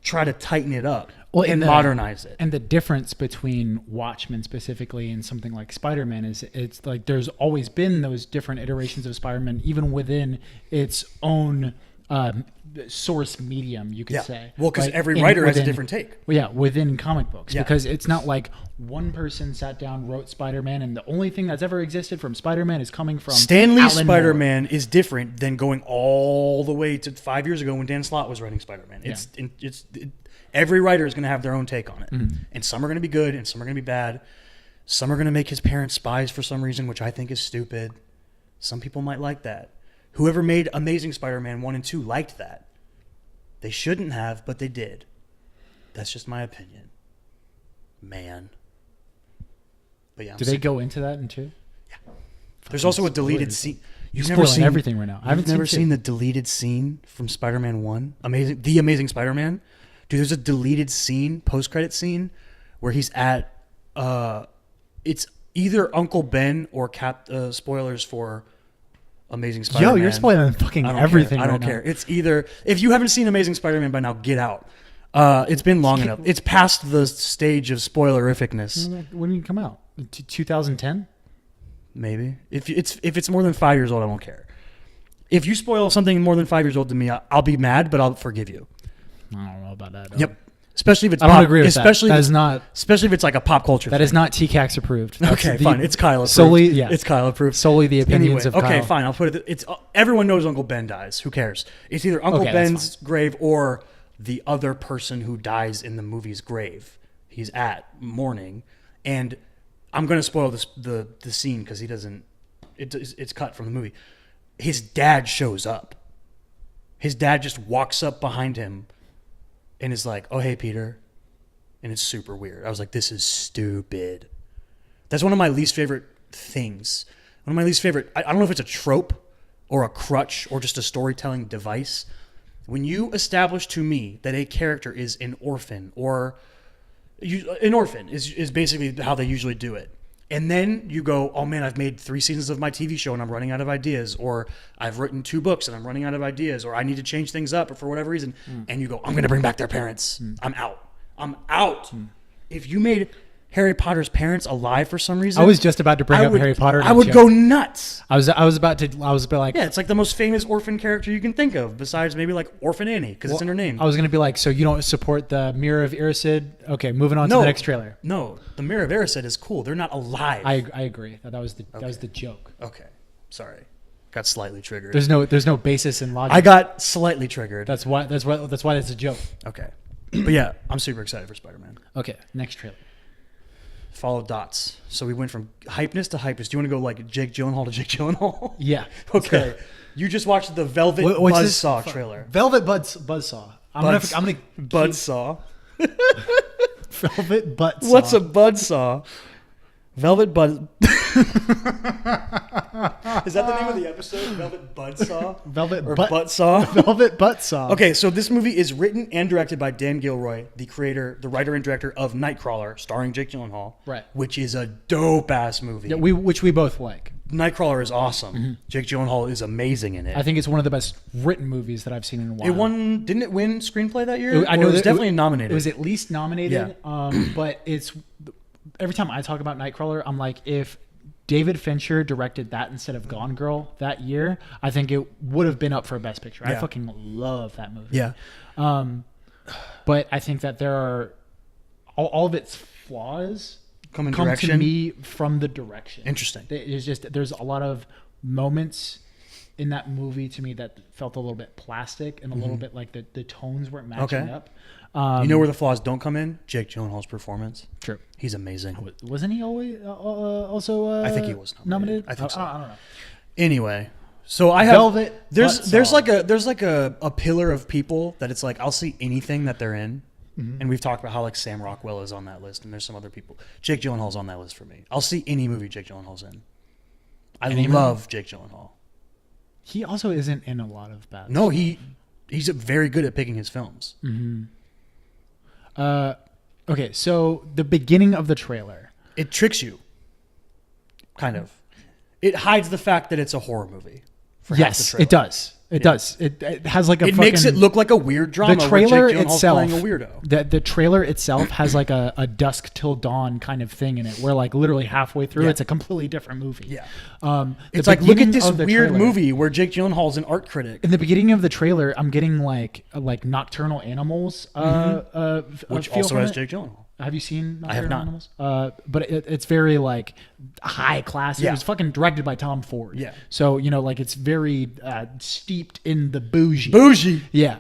try to tighten it up and modernize it. And the difference between Watchmen specifically and something like Spider-Man is it's like there's always been those different iterations of Spider-Man, even within its own source medium, you could say. Well, because every writer has a different take. Well, yeah, within comic books. Yeah. Because it's not like one person sat down, wrote Spider-Man, and the only thing that's ever existed from Spider-Man is coming from Stan Lee's Alan Spider-Man is different than going all the way to 5 years ago when Dan Slott was writing Spider-Man. Every writer is going to have their own take on it. Mm-hmm. And some are going to be good, and some are going to be bad. Some are going to make his parents spies for some reason, which I think is stupid. Some people might like that. Whoever made Amazing Spider-Man 1 and 2 liked that. They shouldn't have, but they did. That's just my opinion. Man. But yeah. Did they go into that in 2? Yeah. There's also a deleted scene. You've never seen everything right now. I've never seen the deleted scene from Spider-Man 1. The Amazing Spider-Man. Dude, there's a deleted scene, post-credit scene, where he's at it's either Uncle Ben or spoilers for Amazing Spider-Man. Yo, you're spoiling fucking everything. I don't care. It's either, if you haven't seen Amazing Spider-Man by now, get out. It's been long enough. It's past the stage of spoilerificness. When did it come out? 2010? Maybe. If it's more than 5 years old, I don't care. If you spoil something more than 5 years old to me, I'll be mad, but I'll forgive you. I don't know about that. Yep. Especially if it's I don't agree with that. That is not. Especially if it's like a pop culture. That is not TCAKS approved. Okay, fine. It's Kyle approved. Solely, yeah. It's Kyle approved. Solely the opinions of Kyle. Okay, fine. I'll put it. It's everyone knows Uncle Ben dies. Who cares? It's either Uncle Ben's grave or the other person who dies in the movie's grave. He's at mourning, and I'm going to spoil the scene because he doesn't. It's cut from the movie. His dad shows up. His dad just walks up behind him. And is like, oh, hey, Peter. And it's super weird. I was like, this is stupid. That's one of my least favorite things. One of my least favorite, I don't know if it's a trope or a crutch or just a storytelling device. When you establish to me that a character is an orphan an orphan is basically how they usually do it. And then you go, oh man, I've made 3 seasons of my TV show and I'm running out of ideas, or I've written 2 books and I'm running out of ideas, or I need to change things up, or for whatever reason. And you go, I'm going to bring back their parents. I'm out. If you made Harry Potter's parents alive for some reason, I was just about to bring up Harry Potter. I would go nuts. I was about like, yeah, it's like the most famous orphan character you can think of, besides maybe like Orphan Annie, because it's in her name. I was going to be like, so you don't support the Mirror of Erised? Okay, moving on to the next trailer. No, the Mirror of Erised is cool. They're not alive. I agree. That was the joke. Okay, sorry, got slightly triggered. There's no basis in logic. I got slightly triggered. That's why it's a joke. Okay, but yeah, I'm super excited for Spider-Man. Okay, next trailer. Follow dots. So we went from hypeness to hypeness. Do you want to go like Jake Gyllenhaal to Jake Gyllenhaal? Yeah. Okay. You just watched the Velvet Buzzsaw trailer. Velvet Buzzsaw. I'm gonna Buzzsaw. Velvet Buzzsaw. What's a buzzsaw? Velvet Buzz. Is that the name of the episode? Velvet Buzzsaw? Velvet Buttsaw? Velvet Buttsaw. Okay, so this movie is written and directed by Dan Gilroy, the writer and director of Nightcrawler, starring Jake Gyllenhaal. Right. Which is a dope-ass movie. Yeah, which we both like. Nightcrawler is awesome. Mm-hmm. Jake Gyllenhaal is amazing in it. I think it's one of the best written movies that I've seen in a while. Didn't it win screenplay that year? I know it was definitely nominated. It was at least nominated. Yeah. But it's every time I talk about Nightcrawler, I'm like, if David Fincher directed that instead of Gone Girl that year, I think it would have been up for a Best Picture. Yeah. I fucking love that movie. Yeah. But I think that there are all of its flaws come direction? to me from the direction. Interesting. There's a lot of moments in that movie to me that felt a little bit plastic and a little bit like the tones weren't matching up. You know where the flaws don't come in? Jake Gyllenhaal's performance. True. He's amazing. Wasn't he always also I think he was nominated? I think so. I don't know. Anyway, so I have Velvet. There's like a pillar of people that it's like I'll see anything that they're in. Mm-hmm. And we've talked about how like Sam Rockwell is on that list, and there's some other people. Jake Gyllenhaal's on that list for me. I'll see any movie Jake Gyllenhaal's in. I love Jake Gyllenhaal. He also isn't in a lot of bad. No, he's very good at picking his films. Mm-hmm. Okay, so the beginning of the trailer. It tricks you. Kind of. It hides the fact that it's a horror movie. Yes, it does. It does. It has like a. It makes it look like a weird drama. The trailer where Jake Gyllenhaal's itself, playing a weirdo. The trailer itself has like a dusk till dawn kind of thing in it, where like literally halfway through, it's a completely different movie. Yeah. It's like, look at this weird movie where Jake Gyllenhaal's an art critic. In the beginning of the trailer, I'm getting like nocturnal animals. Which also has Jake Gyllenhaal. Have you seen Nocturnal I have not. Animals? But it's very like high class. It was fucking directed by Tom Ford. Yeah. So, you know, like it's very steeped in the bougie. Bougie. Yeah.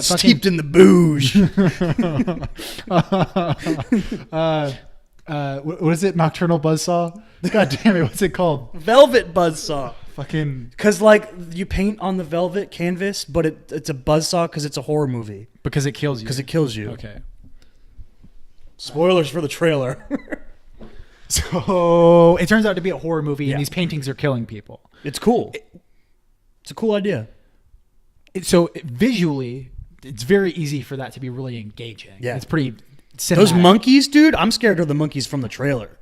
Steeped in the bouge. What is it? Nocturnal Buzzsaw? God damn it. What's it called? Velvet Buzzsaw. Fucking. Because, like, you paint on the velvet canvas, but it's a buzzsaw because it's a horror movie. Because it kills you. Because it kills you. Okay. Spoilers for the trailer. So it turns out to be a horror movie, and these paintings are killing people. It's cool. It's a cool idea. So visually, it's very easy for that to be really engaging. Yeah. It's pretty cinematic. Those monkeys, dude, I'm scared of the monkeys from the trailer.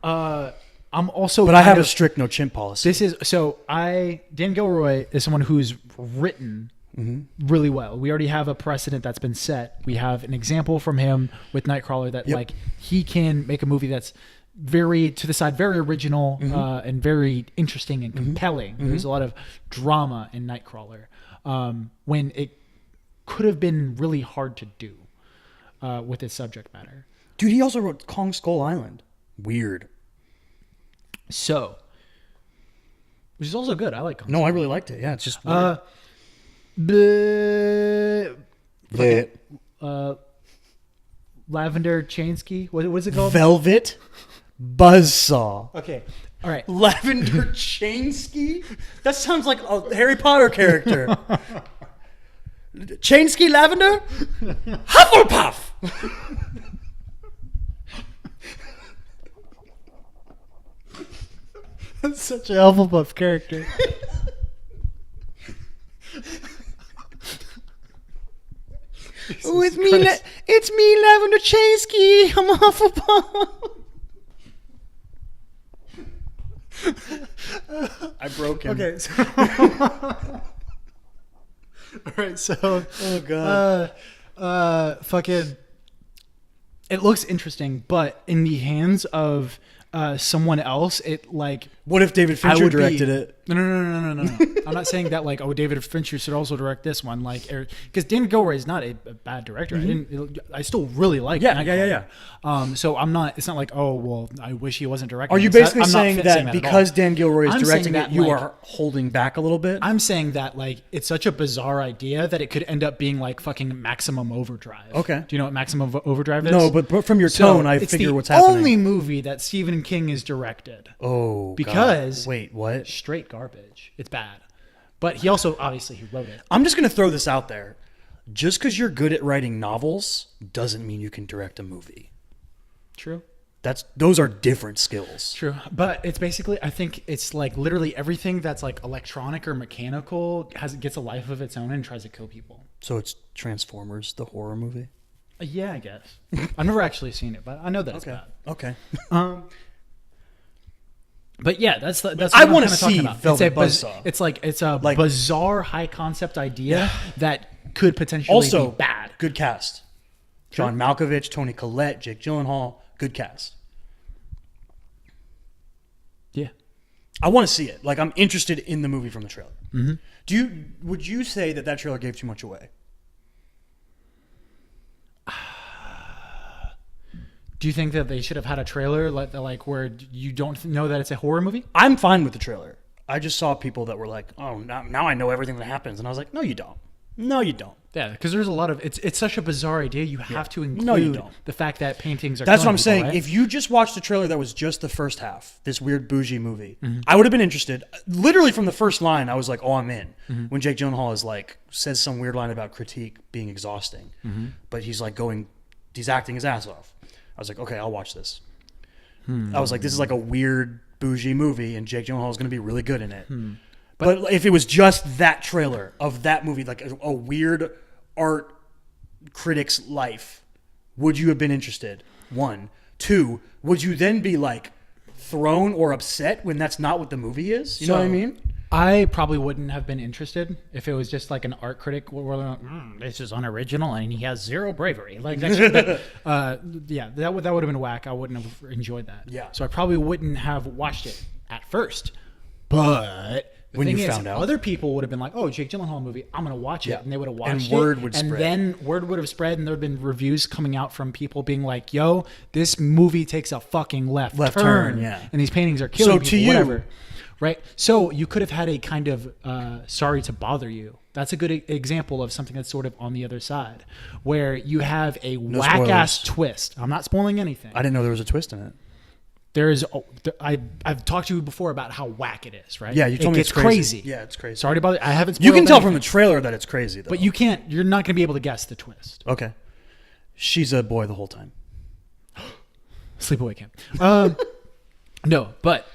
I'm also, but I have a strict no chimp policy. Dan Gilroy is someone who's written really well. We already have a precedent that's been set. We have an example from him with Nightcrawler that like he can make a movie that's very to the side, very original and very interesting and compelling. There's a lot of drama in Nightcrawler when it could have been really hard to do with its subject matter. Dude, he also wrote Kong Skull Island. Weird. So, which is also good. I like. No, I really liked it. Yeah, it's just weird. Lavender Chainsky. What is it called? Velvet Buzzsaw. Okay. All right. Lavender Chainsky? That sounds like a Harry Potter character. Chainsky Lavender? Hufflepuff! That's such an Hufflepuff character. With me, it's me, Lavender Chainsky. I'm a Hufflepuff. I broke him. Okay. So all right. So. Oh god. Fucking. It looks interesting, but in the hands of someone else, it like. What if David Fincher directed it? No. I'm not saying that like, oh, David Fincher should also direct this one, like, because Dan Gilroy is not a bad director. I still really like. Yeah. So I'm not. It's not like, oh, well, I wish he wasn't directing. Are you this. basically saying that because Dan Gilroy is directing it, you like, are holding back a little bit? I'm saying that like it's such a bizarre idea that it could end up being like fucking Maximum Overdrive. Okay. Do you know what Maximum Overdrive is? No, but from your tone, I figure what's happening. It's the only movie that Stephen King has directed. Oh, because wait, what? Straight garbage. It's bad. But he also obviously he wrote it. I'm just going to throw this out there. Just because you're good at writing novels doesn't mean you can direct a movie. True. Those are different skills. True. But it's basically, I think it's like literally everything that's like electronic or mechanical gets a life of its own and tries to kill people. So it's Transformers, the horror movie? Yeah, I guess. I've never actually seen it, but I know that it's bad. Okay. But yeah, that's what I I'm want to kinda talking see about. Velvet Buzzsaw. It's a bizarre high concept idea that could potentially be bad. Good cast. John Malkovich, Toni Collette, Jake Gyllenhaal. Good cast. Yeah. I want to see it. Like, I'm interested in the movie from the trailer. Would you say that trailer gave too much away? Do you think that they should have had a trailer like where you don't know that it's a horror movie? I'm fine with the trailer. I just saw people that were like, "Oh, now I know everything that happens," and I was like, "No, you don't. No, you don't." Yeah, because there's a lot of it's such a bizarre idea. You have to include the fact that paintings are. That's what I'm people, saying. right? If you just watched the trailer that was just the first half, this weird bougie movie, I would have been interested. Literally from the first line, I was like, "Oh, I'm in." When Jake Gyllenhaal is like says some weird line about critique being exhausting, but he's like he's acting his ass off. I was like, okay, I'll watch this. I was like, this is like a weird bougie movie, and Jake Gyllenhaal is going to be really good in it. But if it was just that trailer of that movie, like a weird art critic's life, would you have been interested? 1. 2, would you then be like thrown or upset when that's not what the movie is? You know what I mean? I probably wouldn't have been interested if it was just like an art critic where we're like, this is unoriginal and he has zero bravery. Like that would have been whack. I wouldn't have enjoyed that. Yeah. So I probably wouldn't have watched it at first. But when you found out, other people would have been like, "Oh, Jake Gyllenhaal movie, I'm gonna watch it," and they would have watched it, and word would spread. And then word would have spread, and there would have been reviews coming out from people being like, "Yo, this movie takes a fucking left turn, and these paintings are killing people." To you, whatever. Right, so you could have had a kind of sorry to bother you. That's a good example of something that's sort of on the other side, where you have a whack-ass twist. I'm not spoiling anything. I didn't know there was a twist in it. I've talked to you before about how whack it is, right? Yeah, you told me it's crazy. Yeah, it's crazy. Sorry to bother. I haven't. You can tell anything, from the trailer that it's crazy, though. But you can't. You're not going to be able to guess the twist. Okay, she's a boy the whole time. Sleepaway Camp. No, but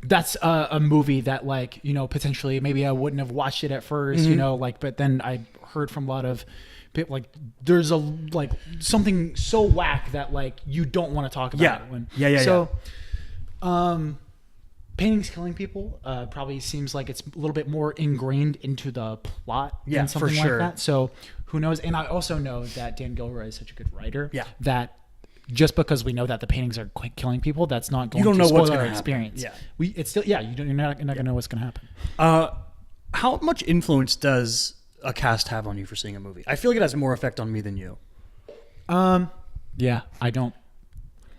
that's a movie that, like, you know, potentially maybe I wouldn't have watched it at first, you know, like, but then I heard from a lot of people, like, there's something so whack that, like, you don't want to talk about it. So, paintings killing people probably seems like it's a little bit more ingrained into the plot than something for sure. like that. So who knows? And I also know that Dan Gilroy is such a good writer that just because we know that the paintings are killing people, that's not going to spoil our experience. You're not going to know what's going to happen. How much influence does a cast have on you for seeing a movie? I feel like it has more effect on me than you. Yeah, I don't.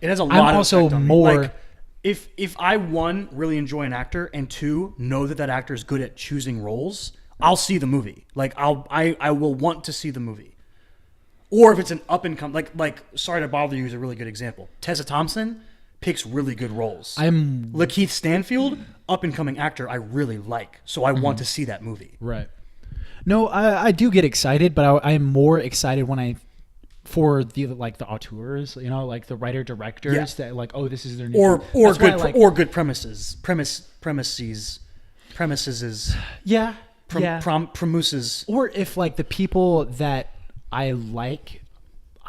It has a lot of also effect on more. Me. Like, if I, one, really enjoy an actor, and two, know that actor is good at choosing roles, I'll see the movie. Like, I will want to see the movie. Or if it's an up and come, like Sorry to Bother You is a really good example. Tessa Thompson picks really good roles. Lakeith Stanfield, up and coming actor, I really like, so I want to see that movie. Right. No, I do get excited, but I'm more excited when for the auteurs, you know, like the writer directors that like, oh, this is their new or good premises. Premises. Premises. Or if like the people that I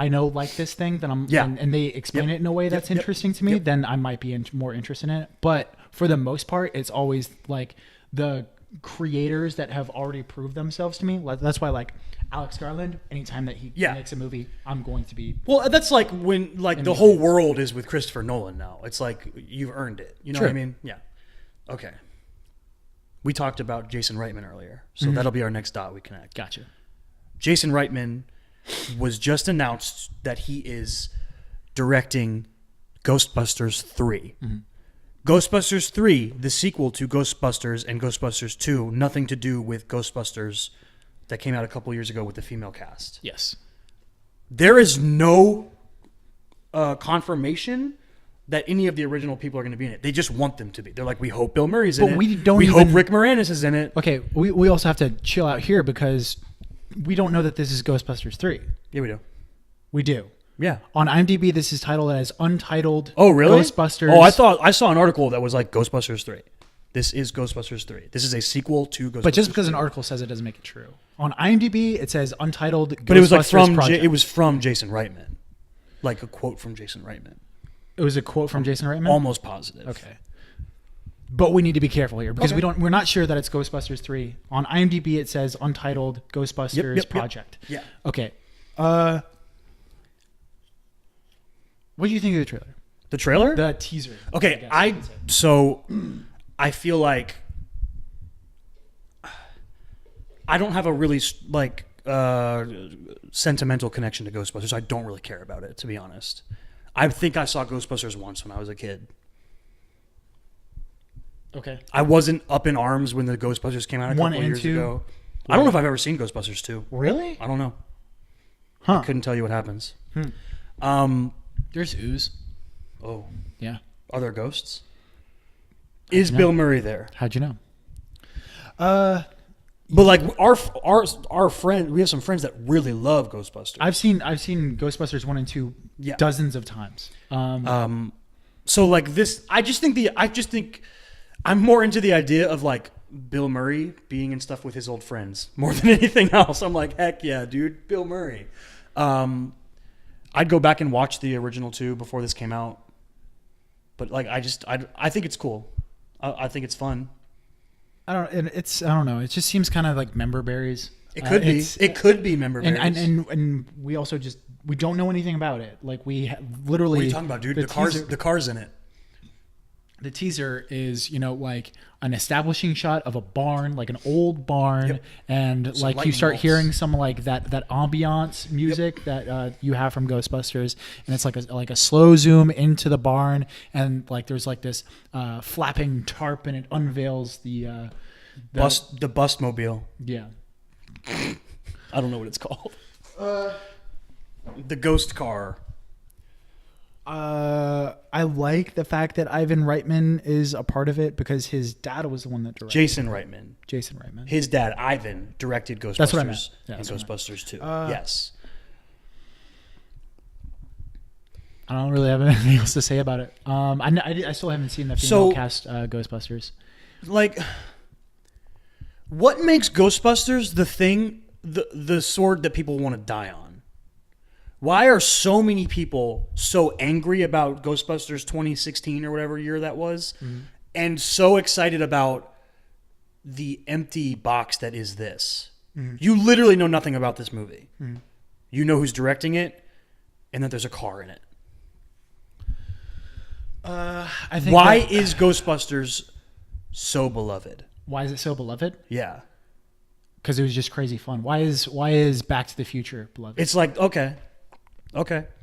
know this thing, then and they explain it in a way that's interesting to me, then I might be more interested in it. But for the most part, it's always like the creators that have already proved themselves to me. That's why, like, Alex Garland, anytime that he makes a movie, I'm going to be. Well, that's like when the whole world is with Christopher Nolan now. It's like you've earned it. You know what I mean? Yeah. Okay. We talked about Jason Reitman earlier, so that'll be our next dot we connect. Gotcha. Jason Reitman was just announced that he is directing Ghostbusters 3. Ghostbusters 3, the sequel to Ghostbusters and Ghostbusters 2, nothing to do with Ghostbusters that came out a couple years ago with the female cast. Yes. There is no confirmation that any of the original people are going to be in it. They just want them to be. They're like, we hope Bill Murray's in it. We hope Rick Moranis is in it. Okay, we also have to chill out here because we don't know that this is Ghostbusters 3. Yeah, we do. We do. Yeah. On IMDb, this is titled as Untitled Ghostbusters. Oh, I saw an article that was like Ghostbusters 3. This is Ghostbusters 3. This is a sequel to Ghostbusters. But just because an article says it doesn't make it true. On IMDb, it says Untitled Ghostbusters. But it was like it was from Jason Reitman. Like a quote from Jason Reitman. It was a quote from Jason Reitman? Almost positive. Okay. But we need to be careful here because we're not sure that it's Ghostbusters 3. On IMDb, it says Untitled Ghostbusters Project. Yeah. Okay. What do you think of the trailer? The trailer? The teaser. Okay, I feel like I don't have a really sentimental connection to Ghostbusters. I don't really care about it, to be honest. I think I saw Ghostbusters once when I was a kid. Okay. I wasn't up in arms when the Ghostbusters came out a couple years ago. I don't know if I've ever seen Ghostbusters 2. Really? I don't know. Huh. I couldn't tell you what happens. There's ooze. Oh. Yeah. Are there ghosts? Is Bill Murray there? How'd you know? But like our friend, we have some friends that really love Ghostbusters. I've seen Ghostbusters 1 and 2 dozens of times. So like this, I just think I'm more into the idea of like Bill Murray being in stuff with his old friends more than anything else. I'm like, heck yeah, dude, Bill Murray. I'd go back and watch the original 2 before this came out. But like, I think it's cool. I think it's fun. I don't know. It just seems kind of like member berries. It could be. It could be member berries. And we also we don't know anything about it. Like literally. What are you talking about, dude? The car's in it. The teaser is, like an establishing shot of a barn, like an old barn, yep. And some like you start hearing some like that ambiance music, yep. That you have from Ghostbusters, and it's like a slow zoom into the barn, and like there's like this flapping tarp, and it unveils the bustmobile. Yeah, I don't know what it's called. The ghost car. I like the fact that Ivan Reitman is a part of it because his dad was the one that directed. Jason Reitman. His dad, Ivan, directed Ghostbusters. That's what I meant. Yeah, and Ghostbusters 2. Yes. I don't really have anything else to say about it. I still haven't seen the female cast Ghostbusters. Like, what makes Ghostbusters the sword that people want to die on? Why are so many people so angry about Ghostbusters 2016 or whatever year that was, mm-hmm. and so excited about the empty box that is this? Mm-hmm. You literally know nothing about this movie. Mm-hmm. You know who's directing it, and that there's a car in it. I think why is Ghostbusters so beloved? Why is it so beloved? Yeah, because it was just crazy fun. Why is Back to the Future beloved? It's like okay.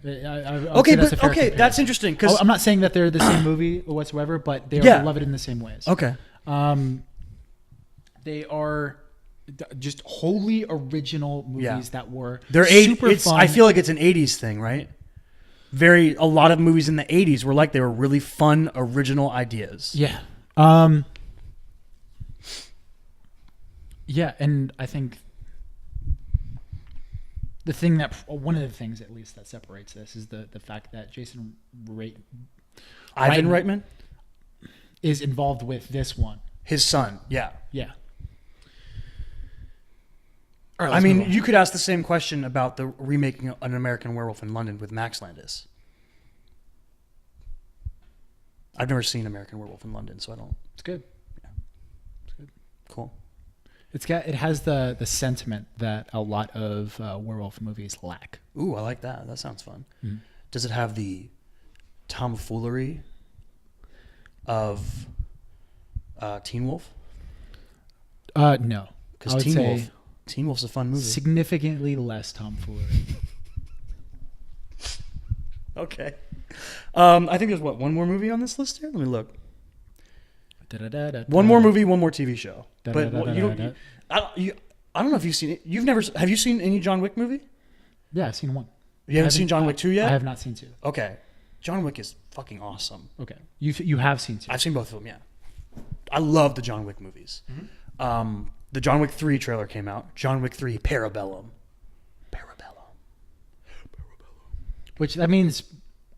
That's interesting. Because I'm not saying that they're the same movie whatsoever, but they are beloved in the same ways. Okay. They are just wholly original movies that were super fun. I feel like it's an 80s thing, right? A lot of movies in the 80s were like they were really fun, original ideas. Yeah. Yeah, and I think one of the things at least that separates this is the fact that Ivan Reitman is involved with this one. His son, yeah. Right, I mean, you could ask the same question about the remaking of An American Werewolf in London with Max Landis. I've never seen American Werewolf in London, so I don't. It's good. Yeah, it's good. Cool. It has the sentiment that a lot of werewolf movies lack. Ooh, I like that. That sounds fun. Mm-hmm. Does it have the tomfoolery of Teen Wolf? No. Because Teen Wolf's a fun movie. Significantly less tomfoolery. Okay. I think there's one more movie on this list here? Let me look. One more movie, one more TV show. But I don't know if you've seen it. Have you seen any John Wick movie? Yeah, I've seen one. You haven't seen John Wick 2 yet? I have not seen 2. Okay. John Wick is fucking awesome. Okay. You have seen 2. I've seen both of them, yeah. I love the John Wick movies. Mm-hmm. The John Wick 3 trailer came out. John Wick 3 Parabellum. Which that means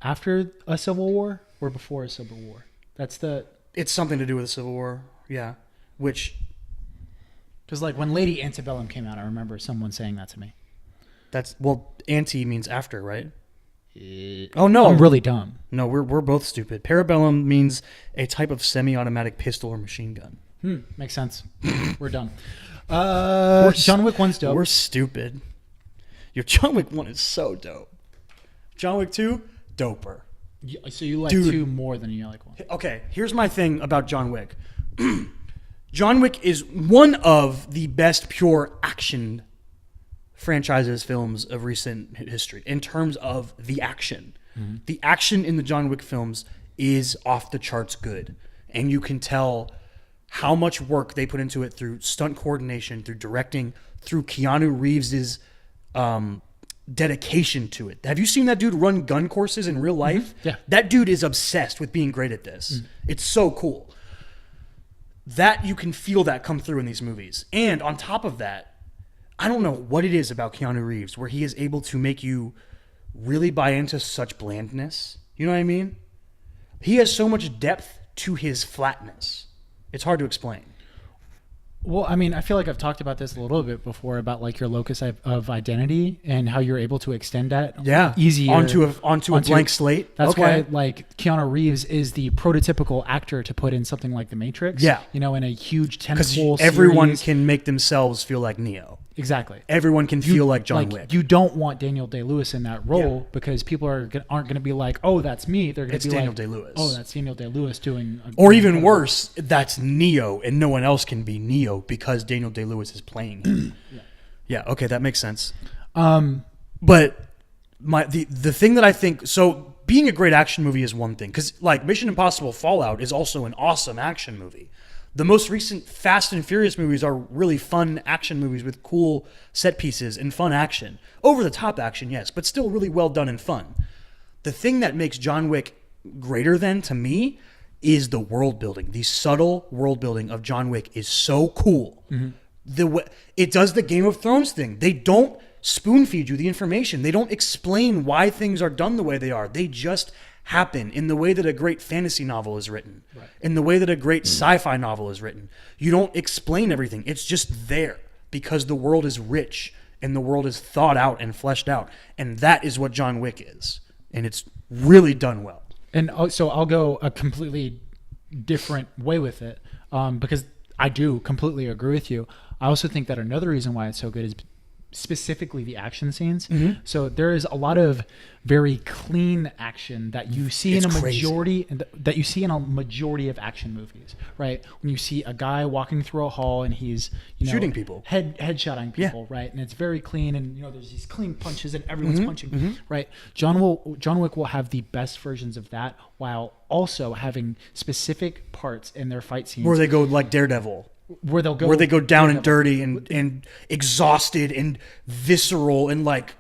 after a Civil War or before a Civil War? It's something to do with the Civil War, yeah. Because like when Lady Antebellum came out, I remember someone saying that to me. Anti means after, right? Oh no, I'm really dumb. No, we're both stupid. Parabellum means a type of semi-automatic pistol or machine gun. Makes sense. We're done. John Wick 1's dope. We're stupid. Your John Wick 1 is so dope. John Wick 2, doper. So you like 2 more than you like 1? Okay, here's my thing about John Wick. John Wick is one of the best pure action franchises films of recent history in terms of the action. Mm-hmm. The action in the John Wick films is off the charts good. And you can tell how much work they put into it through stunt coordination, through directing, through Keanu Reeves's dedication to it. Have you seen that dude run gun courses in real life? Mm-hmm. Yeah. That dude is obsessed with being great at this. Mm-hmm. It's so cool. That you can feel that come through in these movies. And on top of that, I don't know what it is about Keanu Reeves where he is able to make you really buy into such blandness. You know what I mean? He has so much depth to his flatness. It's hard to explain. Well, I mean, I feel like I've talked about this a little bit before about like your locus of identity and how you're able to extend that easier onto a blank slate. That's why like Keanu Reeves is the prototypical actor to put in something like The Matrix. Yeah. You know, in a huge Because tentpole everyone series. can make themselves feel like Neo. Exactly. Everyone can feel like John Wick. You don't want Daniel Day-Lewis in that role because people aren't going to be like, oh, that's me. They're going to be Daniel like, Day-Lewis. oh, that's Daniel Day-Lewis doing. Or even worse, that's Neo, and no one else can be Neo because Daniel Day-Lewis is playing him. Yeah. Okay, that makes sense. But the thing that I think, so being a great action movie is one thing, because like Mission Impossible Fallout is also an awesome action movie. The most recent Fast and Furious movies are really fun action movies with cool set pieces and fun action. Over the top action, yes, but still really well done and fun. The thing that makes John Wick greater than, to me, is the world building. The subtle world building of John Wick is so cool. It does the Game of Thrones thing. They don't spoon feed you the information. They don't explain why things are done the way they are. They just happen in the way that a great fantasy novel is written, in the way that a great sci-fi novel is written. You don't explain everything. It's just there because the world is rich and the world is thought out and fleshed out. And that is what John Wick is. And it's really done well. And so I'll go a completely different way with it because I do completely agree with you. I also think that another reason why it's so good is specifically the action scenes. So there is a lot of very clean action that you see in a majority of action movies, right? When you see a guy walking through a hall and he's shooting people, headshotting people, right? And it's very clean, and there's these clean punches and everyone's punching, right? John Wick will have the best versions of that while also having specific parts in their fight scenes where they go like Daredevil. Where they go down and dirty and exhausted and visceral and like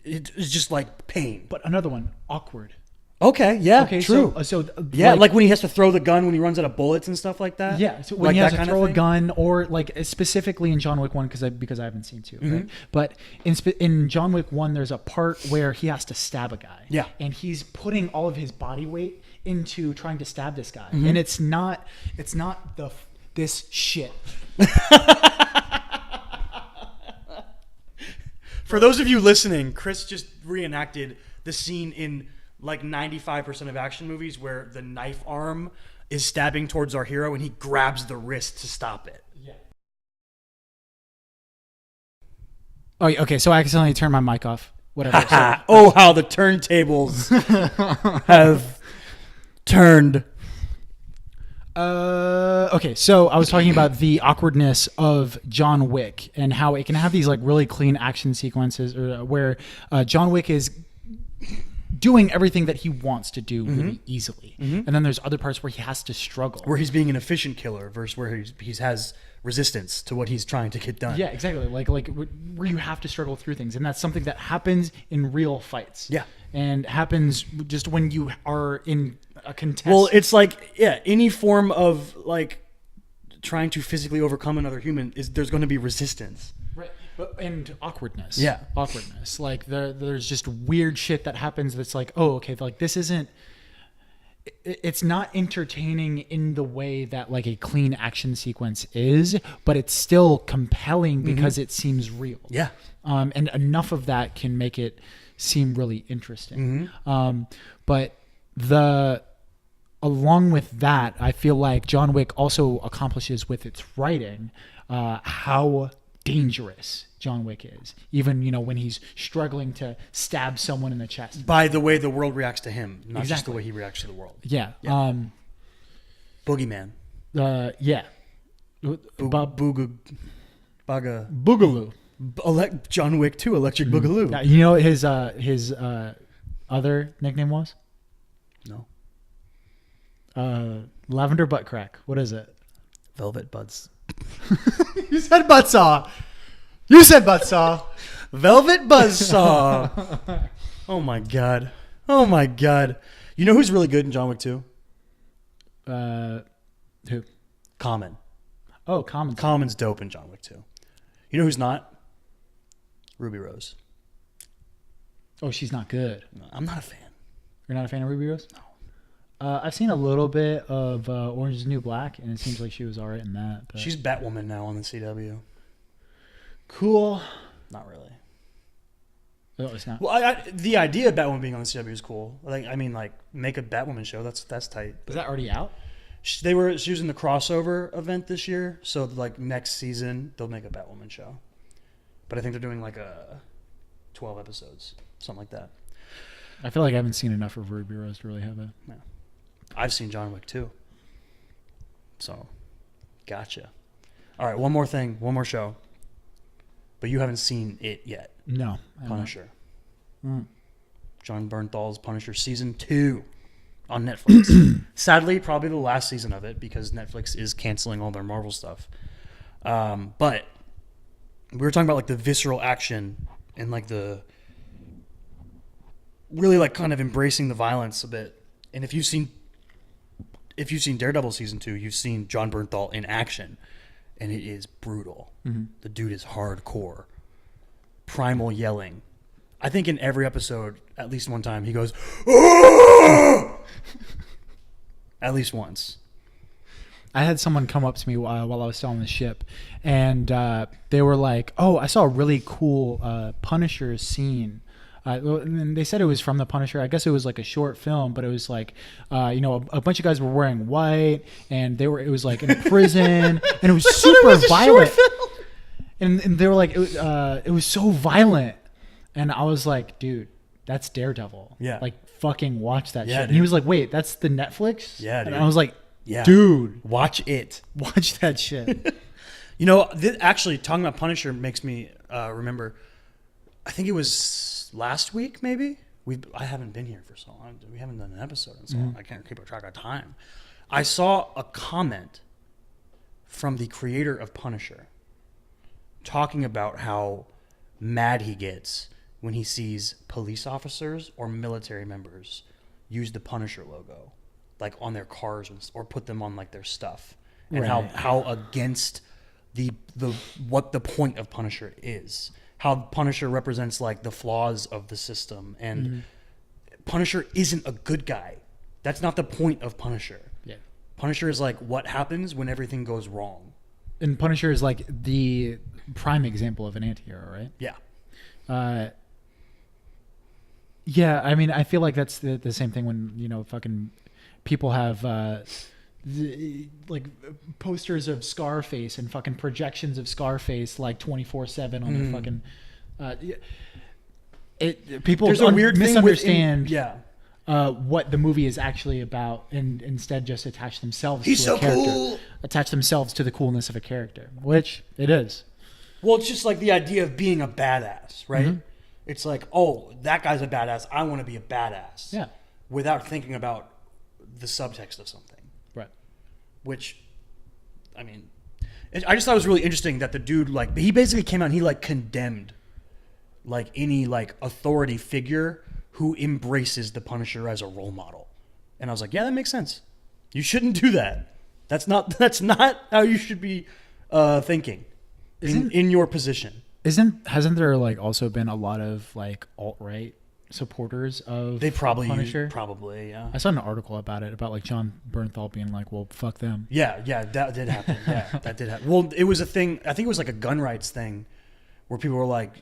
it's just like pain. But another one, awkward. Okay, true. So like when he has to throw the gun when he runs out of bullets and stuff like that. Yeah, so when like he has that to throw a gun, or like specifically in John Wick 1 because I haven't seen 2, right? But in John Wick 1 there's a part where he has to stab a guy. Yeah. And he's putting all of his body weight into trying to stab this guy. And it's not this shit. For those of you listening, Chris just reenacted the scene in like 95% of action movies where the knife arm is stabbing towards our hero and he grabs the wrist to stop it. Yeah. Oh, okay. So I accidentally turned my mic off. Whatever. Oh, how the turntables have turned. Okay, so I was talking about the awkwardness of John Wick and how it can have these like really clean action sequences where John Wick is doing everything that he wants to do really easily. And then there's other parts where he has to struggle. Where he's being an efficient killer versus where he has resistance to what he's trying to get done. Yeah, exactly. Like where you have to struggle through things. And that's something that happens in real fights. Yeah. And happens just when you are in a contest. Well, it's like, any form of like trying to physically overcome another human there's going to be resistance. Right. And awkwardness. Yeah. Awkwardness. Like there's just weird shit that happens that's like, oh, okay, like this isn't, it's not entertaining in the way that like a clean action sequence is, but it's still compelling because it seems real. Yeah. And enough of that can make it seem really interesting. But along with that, I feel like John Wick also accomplishes with its writing how dangerous John Wick is, even when he's struggling to stab someone in the chest by the way the world reacts to him, not just the way he reacts to the world. Yeah. Boogeyman. Yeah. Boogaloo. John Wick 2, Electric Boogaloo. You know what his other nickname was? No. Lavender butt crack. What is it? Velvet Buds. You said Buttsaw. Velvet Buzzsaw. Oh my god. You know who's really good in John Wick 2? Who? Common. Oh, Common. Common's dope in John Wick 2. You know who's not? Ruby Rose. Oh, she's not good. No, I'm not a fan. You're not a fan of Ruby Rose? No. I've seen a little bit of Orange is the New Black, and it seems like she was all right in that. But. She's Batwoman now on the CW. Cool. Not really. Oh, it's not. Well, the idea of Batwoman being on the CW is cool. Like, I mean, like, make a Batwoman show. That's tight. Is that already out? She was in the crossover event this year, so like next season they'll make a Batwoman show. But I think they're doing like 12 episodes, something like that. I feel like I haven't seen enough of Ruby Rose to really have a. Yeah. I've seen John Wick too. So, gotcha. All right, one more thing, one more show. But you haven't seen it yet. No. Punisher. John Bernthal's Punisher season 2 on Netflix. Sadly, probably the last season of it because Netflix is canceling all their Marvel stuff. But we were talking about like the visceral action and like the really like kind of embracing the violence a bit. And if you've seen Daredevil season 2, you've seen John Bernthal in action, and it is brutal. Mm-hmm. The dude is hardcore, primal yelling. I think in every episode, at least one time, he goes, "Ah!" At least once. I had someone come up to me while I was still on the ship, and they were like, "Oh, I saw a really cool Punisher scene." And they said it was from the Punisher. I guess it was like a short film, but it was like, a bunch of guys were wearing white, and it was like in a prison, and it was super violent. And they were like, it was so violent, and I was like, dude, that's Daredevil. Yeah. Like, fucking watch that shit. Dude. And he was like, wait, that's the Netflix? Yeah, dude. And I was like, yeah, dude, watch it. Watch that shit. Actually, talking about Punisher makes me remember. I think it was last week, maybe. I haven't been here for so long. We haven't done an episode in so long. I can't keep track of time. I saw a comment from the creator of Punisher talking about how mad he gets when he sees police officers or military members use the Punisher logo, like on their cars or put them on like their stuff, and right. how against what the point of Punisher is. How Punisher represents like the flaws of the system, and Punisher isn't a good guy. That's not the point of Punisher. Yeah. Punisher is like what happens when everything goes wrong. And Punisher is like the prime example of an anti-hero, right? Yeah. Yeah, I mean, I feel like that's the same thing when, fucking people have like posters of Scarface and fucking projections of Scarface like 24/7 on their fucking people There's a weird misunderstand thing what the movie is actually about, and instead just attach themselves He's to so a character. cool. Attach themselves to the coolness of a character, which it is. Well, it's just like the idea of being a badass, right? It's like, oh, that guy's a badass. I want to be a badass. Yeah. Without thinking about the subtext of something. Right. Which, I mean, I just thought it was really interesting that the dude, like, he basically came out and he, like, condemned, like, any, like, authority figure who embraces the Punisher as a role model. And I was like, yeah, that makes sense. You shouldn't do that. That's not how you should be thinking in your position. Hasn't there like also been a lot of like alt-right supporters of They probably Punisher? Probably, yeah. I saw an article about it, about like John Bernthal being like, well, fuck them. Yeah, that did happen. Yeah, that did happen. Well, it was a thing. I think it was like a gun rights thing where people were like,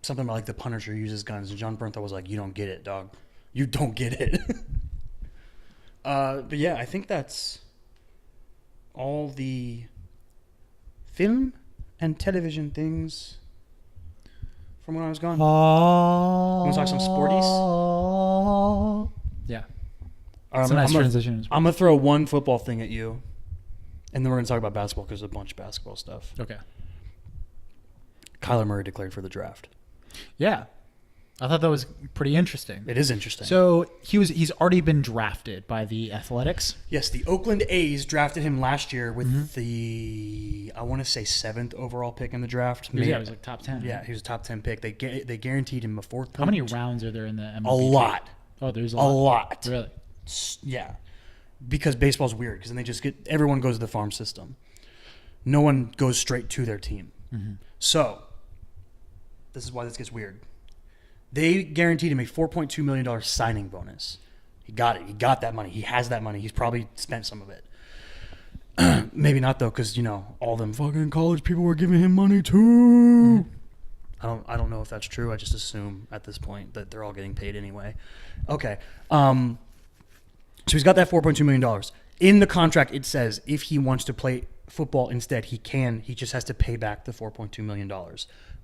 something about like the Punisher uses guns. And John Bernthal was like, you don't get it, dog. You don't get it. But yeah, I think that's all the film and television things from when I was gone. Want to talk some sporties? Yeah. It's a nice transition. I'm going to throw one football thing at you, and then we're going to talk about basketball because there's a bunch of basketball stuff. Okay. Kyler Murray declared for the draft. Yeah. I thought that was pretty interesting. It is interesting. So he's already been drafted by the Athletics. Yes, the Oakland A's drafted him last year with the, I want to say 7th overall pick in the draft. Yeah, it was like top 10. Yeah, he was a top 10 pick. They guaranteed him a 4th. How many rounds are there in the MLB? A lot. Oh, there's a lot. Really? Yeah, because baseball's weird because then everyone goes to the farm system. No one goes straight to their team. So this is why this gets weird. They guaranteed him a $4.2 million signing bonus. He got it. He got that money. He has that money. He's probably spent some of it. Maybe not though, because all them fucking college people were giving him money too. I don't know if that's true. I just assume at this point that they're all getting paid anyway. Okay. So he's got that $4.2 million. In the contract, it says if he wants to play football instead, he can. He just has to pay back the $4.2 million,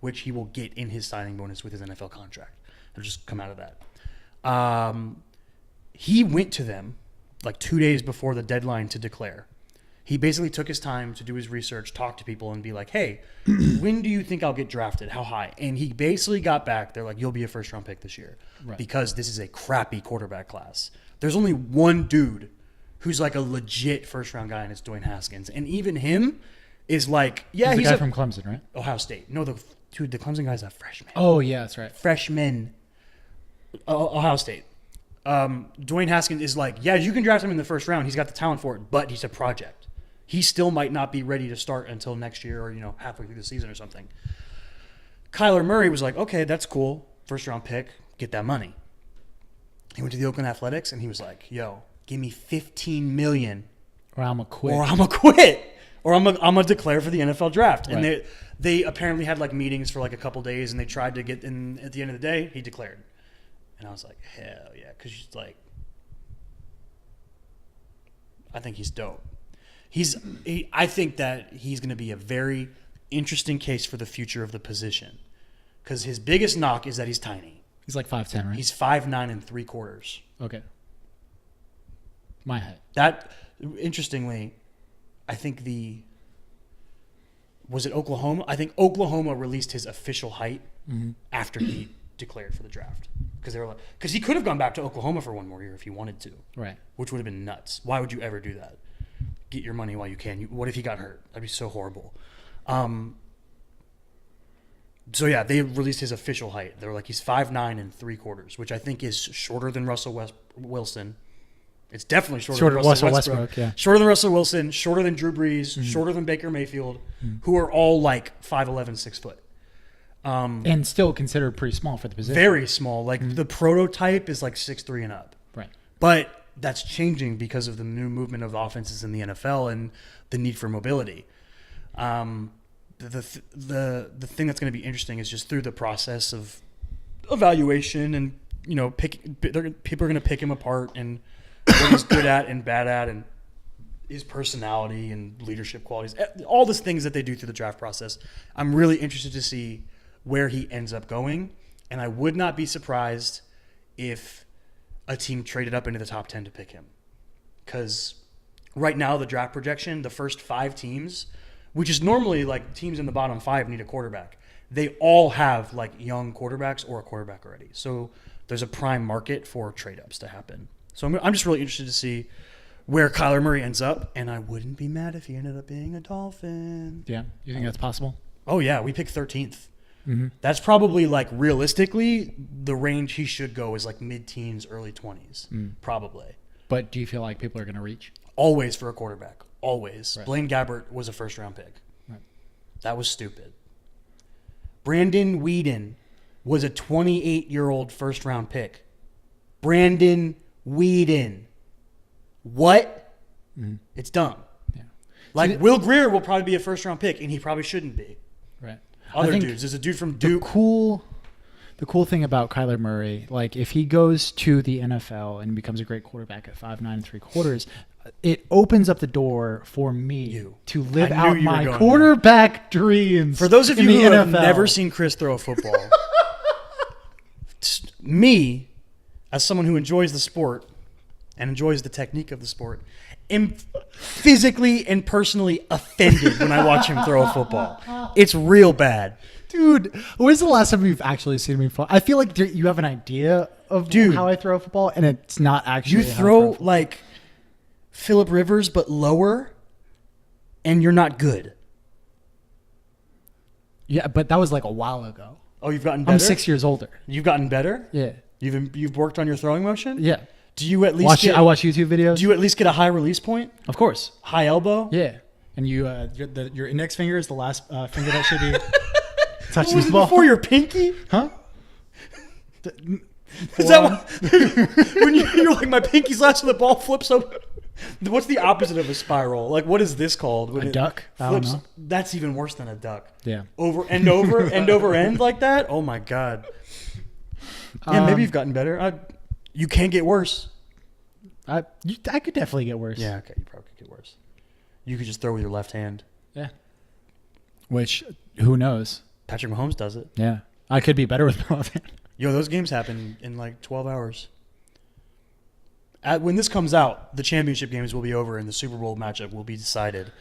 which he will get in his signing bonus with his NFL contract. It'll just come out of that. He went to them like 2 days before the deadline to declare. He basically took his time to do his research, talk to people, and be like, hey, when do you think I'll get drafted? How high? And he basically got back. They're like, you'll be a first-round pick this year because this is a crappy quarterback class. There's only one dude who's like a legit first-round guy, and it's Dwayne Haskins. And even him is like, yeah, he's a guy from Clemson, right? Ohio State. No, the Clemson guy's a freshman. Oh, yeah, that's right. Freshman. Ohio State. Dwayne Haskins is like, yeah, you can draft him in the first round. He's got the talent for it, but he's a project. He still might not be ready to start until next year or, halfway through the season or something. Kyler Murray was like, okay, that's cool. First round pick, get that money. He went to the Oakland Athletics and he was like, yo, give me $15 million. Or I'm going to quit. Or I'm gonna declare for the NFL draft. Right. And they apparently had like meetings for like a couple days and they tried to get in at the end of the day, he declared. And I was like, hell yeah. Because she's like, I think he's dope. I think that he's going to be a very interesting case for the future of the position because his biggest knock is that he's tiny. He's like 5'10", right? He's 5'9"3/4. Okay. My height. That, interestingly, I think was it Oklahoma? I think Oklahoma released his official height after he declared for the draft because they were like, because he could have gone back to Oklahoma for one more year if he wanted to, right? Which would have been nuts. Why would you ever do that? Get your money while you can. What if he got hurt? That'd be so horrible. So yeah, they released his official height. They were like, he's 5'9" 3/4, which I think is shorter than Russell Wilson. It's definitely shorter than Russell Westbrook. Yeah. Shorter than Russell Wilson, shorter than Drew Brees, shorter than Baker Mayfield, who are all like 5'11", 6 foot. And still considered pretty small for the position. Very small. Like the prototype is like 6'3" and up. Right. But that's changing because of the new movement of offenses in the NFL and the need for mobility. The thing that's going to be interesting is just through the process of evaluation and people are going to pick him apart and what he's good at and bad at and his personality and leadership qualities, all these things that they do through the draft process. I'm really interested to see where he ends up going, and I would not be surprised if a team traded up into the top 10 to pick him. Because right now, the draft projection, the first 5 teams, which is normally like teams in the bottom 5 need a quarterback, they all have like young quarterbacks or a quarterback already. So there's a prime market for trade-ups to happen. So I'm just really interested to see where Kyler Murray ends up, and I wouldn't be mad if he ended up being a Dolphin. Yeah, you think that's possible? Oh, yeah, we picked 13th. Mm-hmm. That's probably like realistically the range he should go is like mid-teens, early 20s, probably. But do you feel like people are going to reach? Always for a quarterback, always. Right. Blaine Gabbert was a first-round pick. Right. That was stupid. Brandon Weeden was a 28-year-old first-round pick. Brandon Weeden. What? Mm-hmm. It's dumb. Yeah. Like Will Grier will probably be a first-round pick, and he probably shouldn't be. Right. Other dudes. There's a dude from Duke. The cool thing about Kyler Murray, like if he goes to the NFL and becomes a great quarterback at 5'9" 3/4, it opens up the door for me to live out my quarterback dreams. For those of you who have never seen Chris throw a football, me, as someone who enjoys the sport and enjoys the technique of the sport, am physically and personally offended when I watch him throw a football. It's real bad. Dude, when's the last time you've actually seen me throw? I feel like you have an idea of how I throw a football, and it's not actually you throw like Phillip Rivers, but lower, and you're not good. Yeah, but that was like a while ago. Oh, you've gotten better? I'm 6 years older. You've gotten better? Yeah. You've worked on your throwing motion? Yeah. Do you at least I watch YouTube videos. Do you at least get a high release point? Of course. High elbow? Yeah. And your index finger is the last finger that should be touching the ball. Before your pinky? Huh? Is that what, when you're like, my pinky's last and the ball flips over? What's the opposite of a spiral? Like, what is this called? When A duck? I don't know. That's even worse than a duck. Yeah. Over end like that? Oh my God. Yeah, maybe you've gotten better. You can get worse. I could definitely get worse. Yeah, okay, you probably could get worse. You could just throw with your left hand. Yeah. Which, who knows? Patrick Mahomes does it. Yeah. I could be better with my left hand. Yo, those games happen in like 12 hours. When this comes out, the championship games will be over and the Super Bowl matchup will be decided.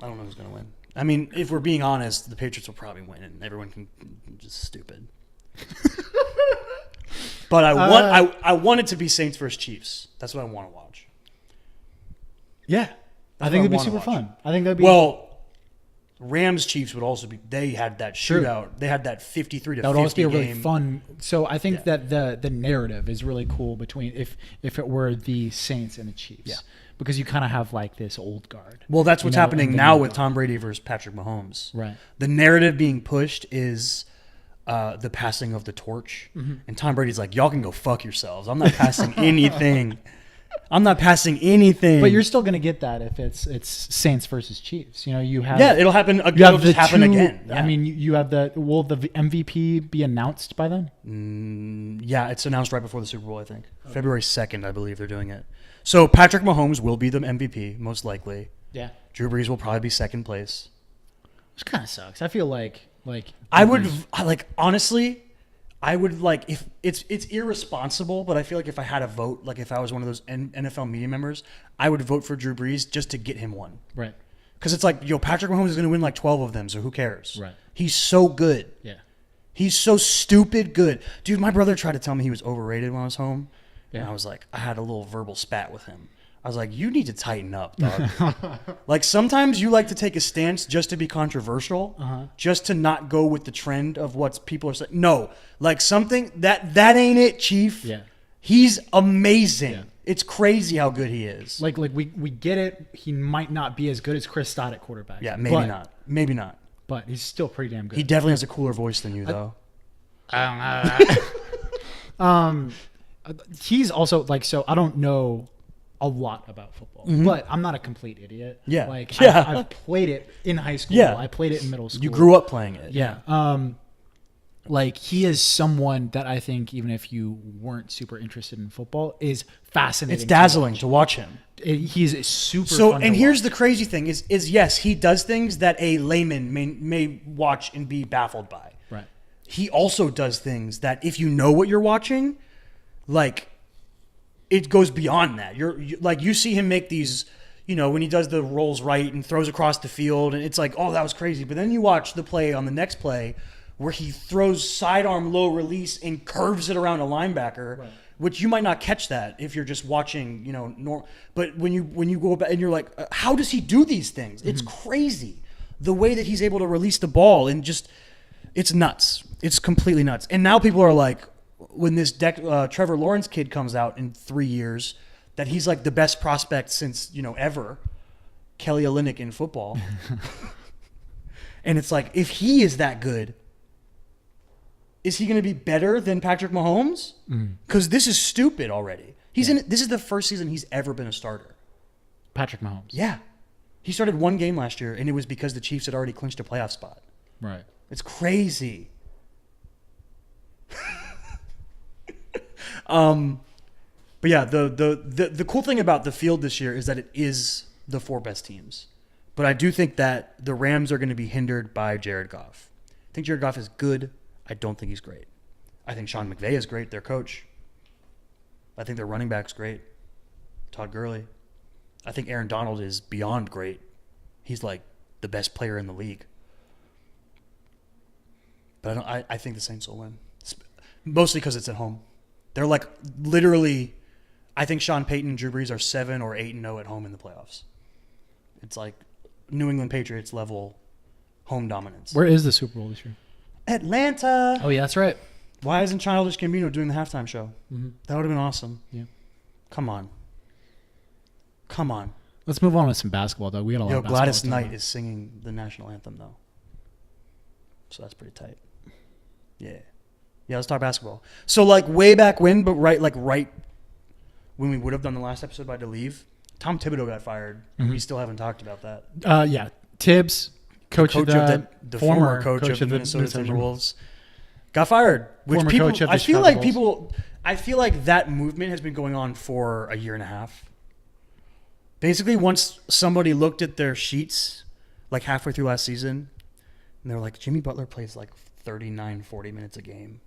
I don't know who's going to win. I mean, if we're being honest, the Patriots will probably win and everyone can just stupid. But I want it to be Saints versus Chiefs. That's what I want to watch. Yeah. I think it'd be super fun. I think that'd be Rams Chiefs would also be. They had that shootout. They had that 53-50 game. That would also be a really fun. So I think that the narrative is really cool between if it were the Saints and the Chiefs. Yeah. Because you kind of have like this old guard. Well, that's what's happening now with Tom Brady versus Patrick Mahomes. Right. The narrative being pushed is the passing of the torch, and Tom Brady's like, "Y'all can go fuck yourselves. I'm not passing anything. I'm not passing anything." But you're still going to get that if it's Saints versus Chiefs. You know, you have it'll happen. It'll just happen again. Yeah. I mean, you have will the MVP be announced by then? Yeah, it's announced right before the Super Bowl. I think February 2nd. I believe they're doing it. So Patrick Mahomes will be the MVP most likely. Yeah. Drew Brees will probably be second place. Which kind of sucks. I feel like honestly, I would like if it's irresponsible, but I feel like if I had a vote, like if I was one of those NFL media members, I would vote for Drew Brees just to get him one. Right. Because it's like, Patrick Mahomes is going to win like 12 of them, so who cares? Right. He's so good. Yeah. He's so stupid good. Dude, my brother tried to tell me he was overrated when I was home. Yeah. And I was like, I had a little verbal spat with him. I was like, you need to tighten up, dog. Like, sometimes you like to take a stance just to be controversial, just to not go with the trend of what people are saying. No, like something that ain't it, Chief. Yeah. He's amazing. Yeah. It's crazy how good he is. Like we get it. He might not be as good as Chris Stott at quarterback. Yeah, maybe not. But he's still pretty damn good. He definitely has a cooler voice than you, though. I don't know. He's also like, so I don't know a lot about football, but I'm not a complete idiot. Yeah. Like Yeah. I've played it in high school. Yeah. I played it in middle school. You grew up playing it. Yeah. Like he is someone that I think even if you weren't super interested in football is fascinating. It's dazzling to watch him. He's super So, fun and to here's watch. the crazy thing is yes, he does things that a layman may watch and be baffled by. Right. He also does things that if you know what you're watching, like it goes beyond that. You see him make these, when he does the rolls right and throws across the field and it's like, oh, that was crazy. But then you watch the play on the next play where he throws sidearm low release and curves it around a linebacker, right, which you might not catch that if you're just watching, but when you go back and you're like, how does he do these things? It's crazy. The way that he's able to release the ball and just, it's nuts. It's completely nuts. And now people are like, when this Trevor Lawrence kid comes out in 3 years, that he's like the best prospect since, ever. Kelly Olynyk in football. And it's like, if he is that good, is he going to be better than Patrick Mahomes? Because this is stupid already. This is the first season he's ever been a starter. Patrick Mahomes. Yeah. He started one game last year, and it was because the Chiefs had already clinched a playoff spot. Right. It's crazy. But yeah, the cool thing about the field this year is that it is the 4 best teams. But I do think that the Rams are going to be hindered by Jared Goff. I think Jared Goff is good. I don't think he's great. I think Sean McVay is great, their coach. I think their running back's great, Todd Gurley. I think Aaron Donald is beyond great. He's like the best player in the league. But I think the Saints will win. Mostly because it's at home. They're like literally, I think Sean Payton and Drew Brees are 7 or 8-0 at home in the playoffs. It's like New England Patriots level home dominance. Where is the Super Bowl this year? Atlanta. Oh, yeah, that's right. Why isn't Childish Gambino doing the halftime show? That would have been awesome. Yeah. Come on. Let's move on with some basketball, though. We got a lot of basketball. Gladys Knight is singing the national anthem, though. So that's pretty tight. Yeah. Yeah, let's talk basketball. So, like, way back when, but right when we would have done the last episode by to leave, Tom Thibodeau got fired. And we still haven't talked about that. Yeah. Tibbs, coach of the former coach of the Minnesota Timberwolves, got fired. Which Former people, coach of the I feel Chicago like Bulls. I feel like that movement has been going on for a year and a half. Basically, once somebody looked at their sheets, like halfway through last season, and they were like, Jimmy Butler plays like 39, 40 minutes a game.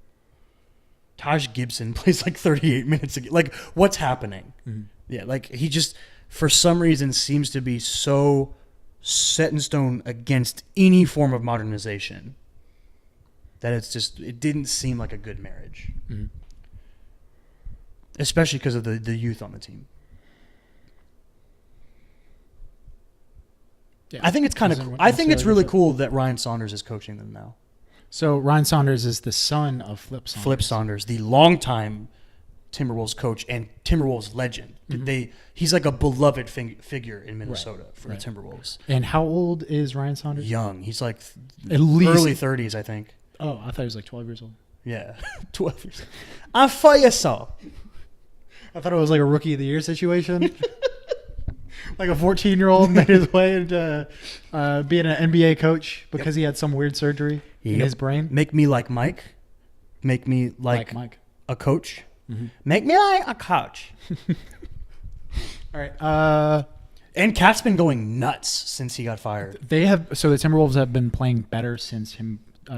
Taj Gibson plays like 38 minutes a game. Like, what's happening? Mm-hmm. Yeah, like he just, for some reason, seems to be so set in stone against any form of modernization that it didn't seem like a good marriage. Mm-hmm. Especially because of the youth on the team. Yeah, I think it's kind of. I think it's really cool that Ryan Saunders is coaching them now. So Ryan Saunders is the son of Flip Saunders. Flip Saunders, the longtime Timberwolves coach and Timberwolves legend. Mm-hmm. He's like a beloved figure in Minnesota for the Timberwolves. And how old is Ryan Saunders? Young. He's like at least early 30s, I think. Oh, I thought he was like 12 years old. Yeah, 12 years old. I thought you saw. I thought it was like a rookie of the year situation. Like a 14-year-old made his way into being an NBA coach because he had some weird surgery in his brain. Make me like Mike. Make me like Mike. A coach. Mm-hmm. Make me like a coach. All right. And Cat's been going nuts since he got fired. So the Timberwolves have been playing better since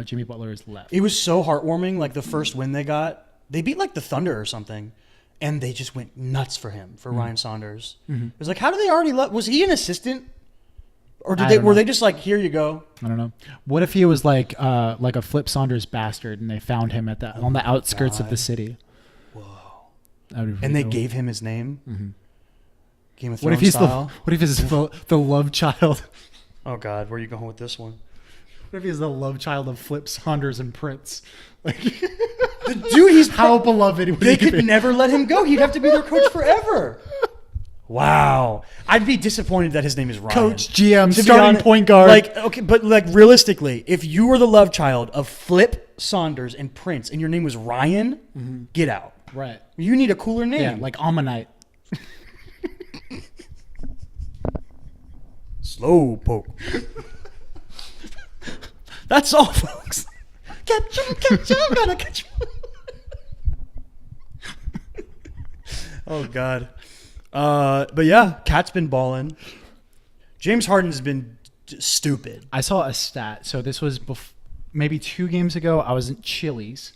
Jimmy Butler has left. It was so heartwarming. Like the first win they got, they beat like the Thunder or something. And they just went nuts for him, Ryan Saunders. Mm-hmm. It was like, how did they already was he an assistant? Or were they just like, here you go? I don't know. What if he was like a Flip Saunders bastard and they found him on the outskirts of the city? Whoa. And they gave him his name? Mm-hmm. Game of Thrones what if he's style? What if he's the love child? Oh, God. Where are you going with this one? What if he's the love child of Flip Saunders and Prince? Like, dude, he's how beloved would they he could be? Never let him go. He'd have to be their coach forever. Wow. I'd be disappointed that his name is Ryan. Coach, GM, starting point guard. Like, okay, but like realistically, if you were the love child of Flip Saunders and Prince and your name was Ryan, get out. Right. You need a cooler name. Yeah, like Ammonite. Slow poke. That's all, folks. Catch him, gotta catch him. Oh, God. But yeah, Cat's been balling. James Harden's been stupid. I saw a stat. So this was maybe 2 games ago. I was in Chili's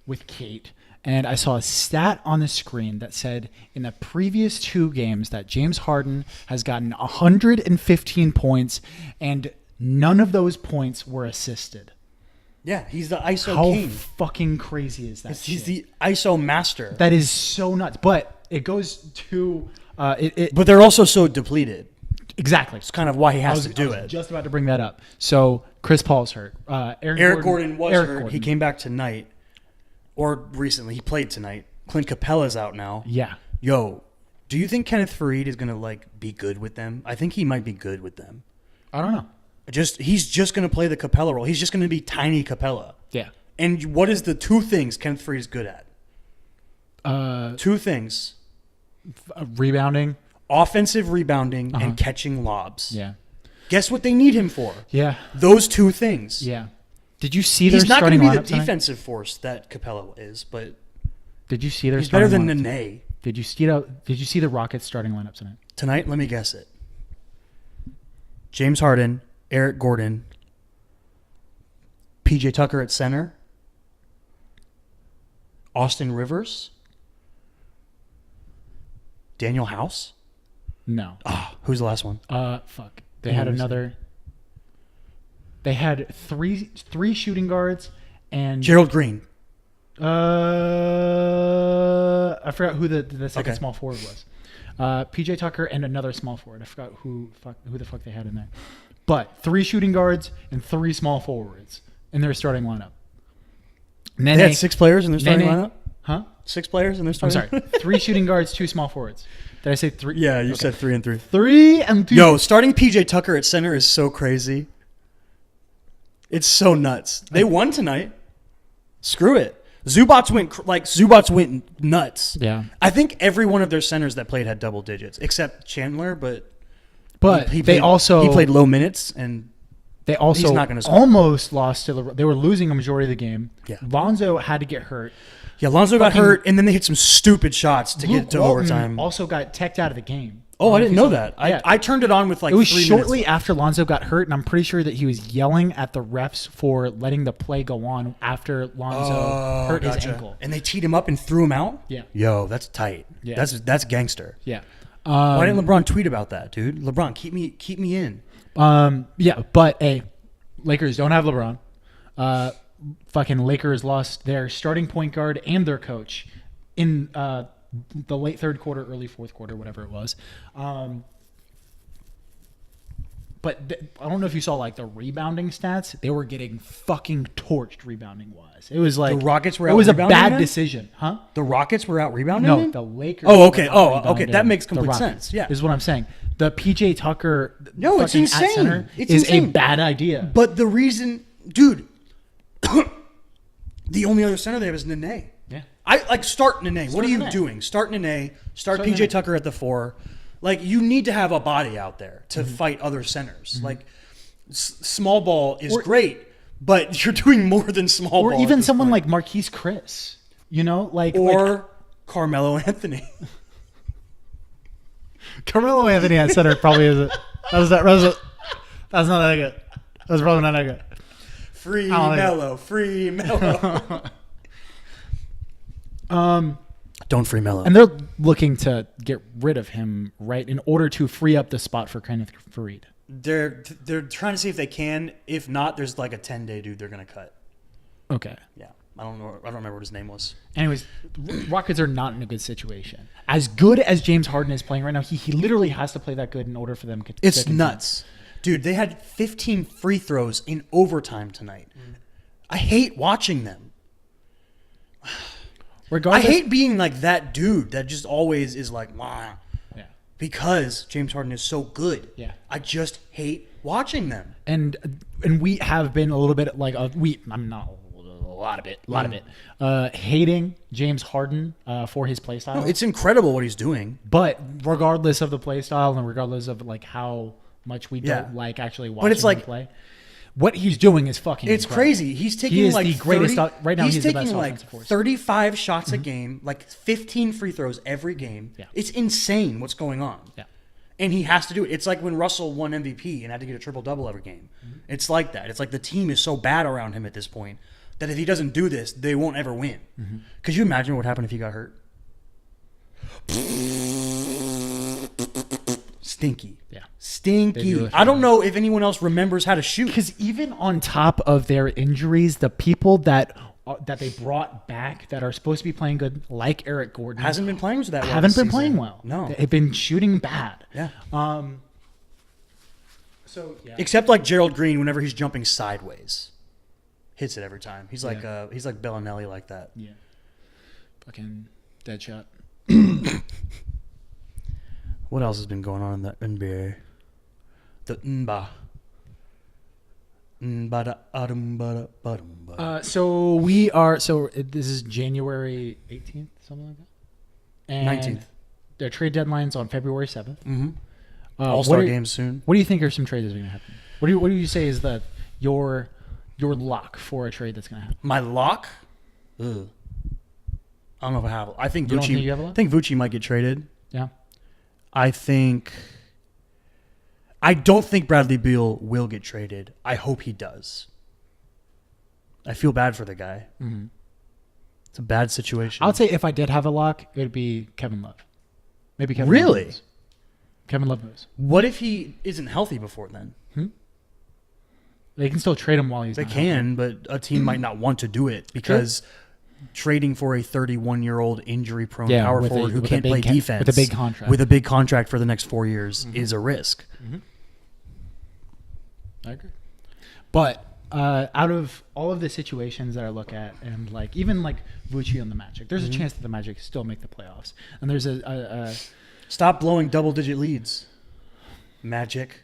with Kate, and I saw a stat on the screen that said in the previous 2 games that James Harden has gotten 115 points, and none of those points were assisted. Yeah, he's the ISO How king. fucking crazy is that? He's the ISO master. That is so nuts. But it goes to but they're also so depleted. Exactly. It's kind of why he has to do it. Just about to bring that up. So Chris Paul's hurt. Eric Gordon was hurt. Gordon. He came back tonight, or recently. He played tonight. Clint Capella's out now. Yeah. Yo, do you think Kenneth Faried is gonna like be good with them? I think he might be good with them. I don't know. He's just going to play the Capella role. He's just going to be tiny Capella. Yeah. And what is the 2 things Kenneth Faried is good at? 2 things. Rebounding. Offensive rebounding and catching lobs. Yeah. Guess what they need him for? Yeah. Those 2 things. Yeah. Did you see their starting lineup? He's not going to be the defensive tonight? force that Capella is, but did you see their he's starting better than lineup Nene. Did you see the Rockets starting lineup tonight? Tonight, let me guess it. James Harden, Eric Gordon, PJ Tucker at center, Austin Rivers, Daniel House. No. Who's the last one? Fuck. They had another. They had three shooting guards and Gerald Green. I forgot who the second small forward was. PJ Tucker and another small forward. I forgot who the fuck they had in there. But 3 shooting guards and 3 small forwards in their starting lineup. They had 6 players in their starting lineup? Huh? 6 players in their starting lineup? I'm sorry. 3 shooting guards, 2 small forwards. Did I say 3? Yeah, you said 3 and 3. 3 and 2. Yo, starting PJ Tucker at center is so crazy. It's so nuts. They won tonight. Screw it. Zubats went nuts. Yeah. I think every one of their centers that played had double digits, except Chandler, but he they played low minutes, and they also he's not gonna score. almost lost to they were losing a majority of the game. Yeah. Lonzo had to get hurt. Yeah, Lonzo got hurt, and then they hit some stupid shots to get to overtime. Also got teched out of the game. Oh, I didn't know that. Yeah. I turned it on with like it was 3 shortly minutes. after Lonzo got hurt, and I'm pretty sure that he was yelling at the refs for letting the play go on after Lonzo hurt his ankle. And they teed him up and threw him out? Yeah. Yo, that's tight. Yeah. That's gangster. Yeah. Why didn't LeBron tweet about that, dude? LeBron, keep me in. Yeah, but hey, Lakers don't have LeBron. Fucking Lakers lost their starting point guard and their coach in the late third quarter, early fourth quarter, whatever it was. But I don't know if you saw like the rebounding stats. They were getting fucking torched rebounding wise. It was like The Rockets were It out was a rebounding bad them? decision, huh? The Rockets were out rebounding No, him? the Lakers. Oh, okay. were Oh, out okay. rebounding That makes the complete Rockets, sense. Yeah. is what I'm saying. The PJ Tucker No, it's fucking insane. at center It's is insane. a bad idea. But the reason, dude, the only other center they have is Nene. Yeah. I like start Nene. What are you Nene. doing? Start Nene. Start Start PJ Nene. Tucker at the 4. Like you need to have a body out there to fight other centers. Like small ball is great, but you're doing more than small Or ball. even at this someone point. like Marquise Chris, you know, like Carmelo Anthony. Carmelo Anthony at center probably isn't. That's not that good. That's probably not that good. Free I don't Melo. Free Melo. Don't free Melo. And they're looking to get rid of him, right, in order to free up the spot for Kenneth Faried. They're trying to see if they can. If not, there's like a 10-day dude they're gonna cut. Okay. Yeah, I don't know. I don't remember what his name was. Anyways, Rockets are not in a good situation. As good as James Harden is playing right now, he literally has to play that good in order for them to It's continue. nuts, dude. They had 15 free throws in overtime tonight. I hate watching them. Regardless, I hate being like that dude that just always is like, wah. Yeah. Because James Harden is so good. Yeah. I just hate watching them. And we have been a little bit like I'm not a lot of it hating James Harden for his play style. No, it's incredible what he's doing. But regardless of the play style and regardless of like how much we don't like actually watching it's like him play, what he's doing is fucking It's incredible. crazy. He's taking He is like the greatest 30, right now. He's the taking best like offensive force. 35 shots a game, like 15 free throws every game. Yeah. It's insane what's going on. Yeah. And he has to do it. It's like when Russell won MVP and had to get a triple-double every game. It's like that. It's like the team is so bad around him at this point that if he doesn't do this, they won't ever win. Could you imagine what would happen if he got hurt? Stinky. Yeah. Stinky. really I don't know if anyone else remembers how to shoot. Because even on top of their injuries, the people that they brought back that are supposed to be playing good, like Eric Gordon, Hasn't been playing that well. haven't this been season. playing well. No. They've been shooting bad. Yeah. So yeah. Except like Gerald Green, whenever he's jumping sideways, hits it every time. He's like Bellinelli like that. Yeah. Fucking dead shot. What else has been going on in the NBA? The NBA. So this is January 18th, something like that. And 19th. Their trade deadline's on February 7th. Mm-hmm. What All-Star are- games soon. What do you think are some trades that are going to happen? What do you say is your lock for a trade that's going to happen? My lock? Ugh. I don't know if I have. I think You don't Vucci. think you have a lock? I think Vucci might get traded. Yeah. I don't think Bradley Beal will get traded. I hope he does. I feel bad for the guy. Mm-hmm. It's a bad situation. I would say if I did have a lock, it would be Kevin Love. Maybe Kevin Really? Love moves. Kevin Love moves. What if he isn't healthy before then? They can still trade him while he's They not healthy. can, but a team might not want to do it because trading for a 31-year-old injury-prone power with forward who with a can't big play defense with a big contract. with a big contract for the next 4 years is a risk. I agree. But out of all of the situations that I look at, and like even like Vucci on the Magic, there's a chance that the Magic still make the playoffs. And there's Stop blowing double-digit leads, Magic.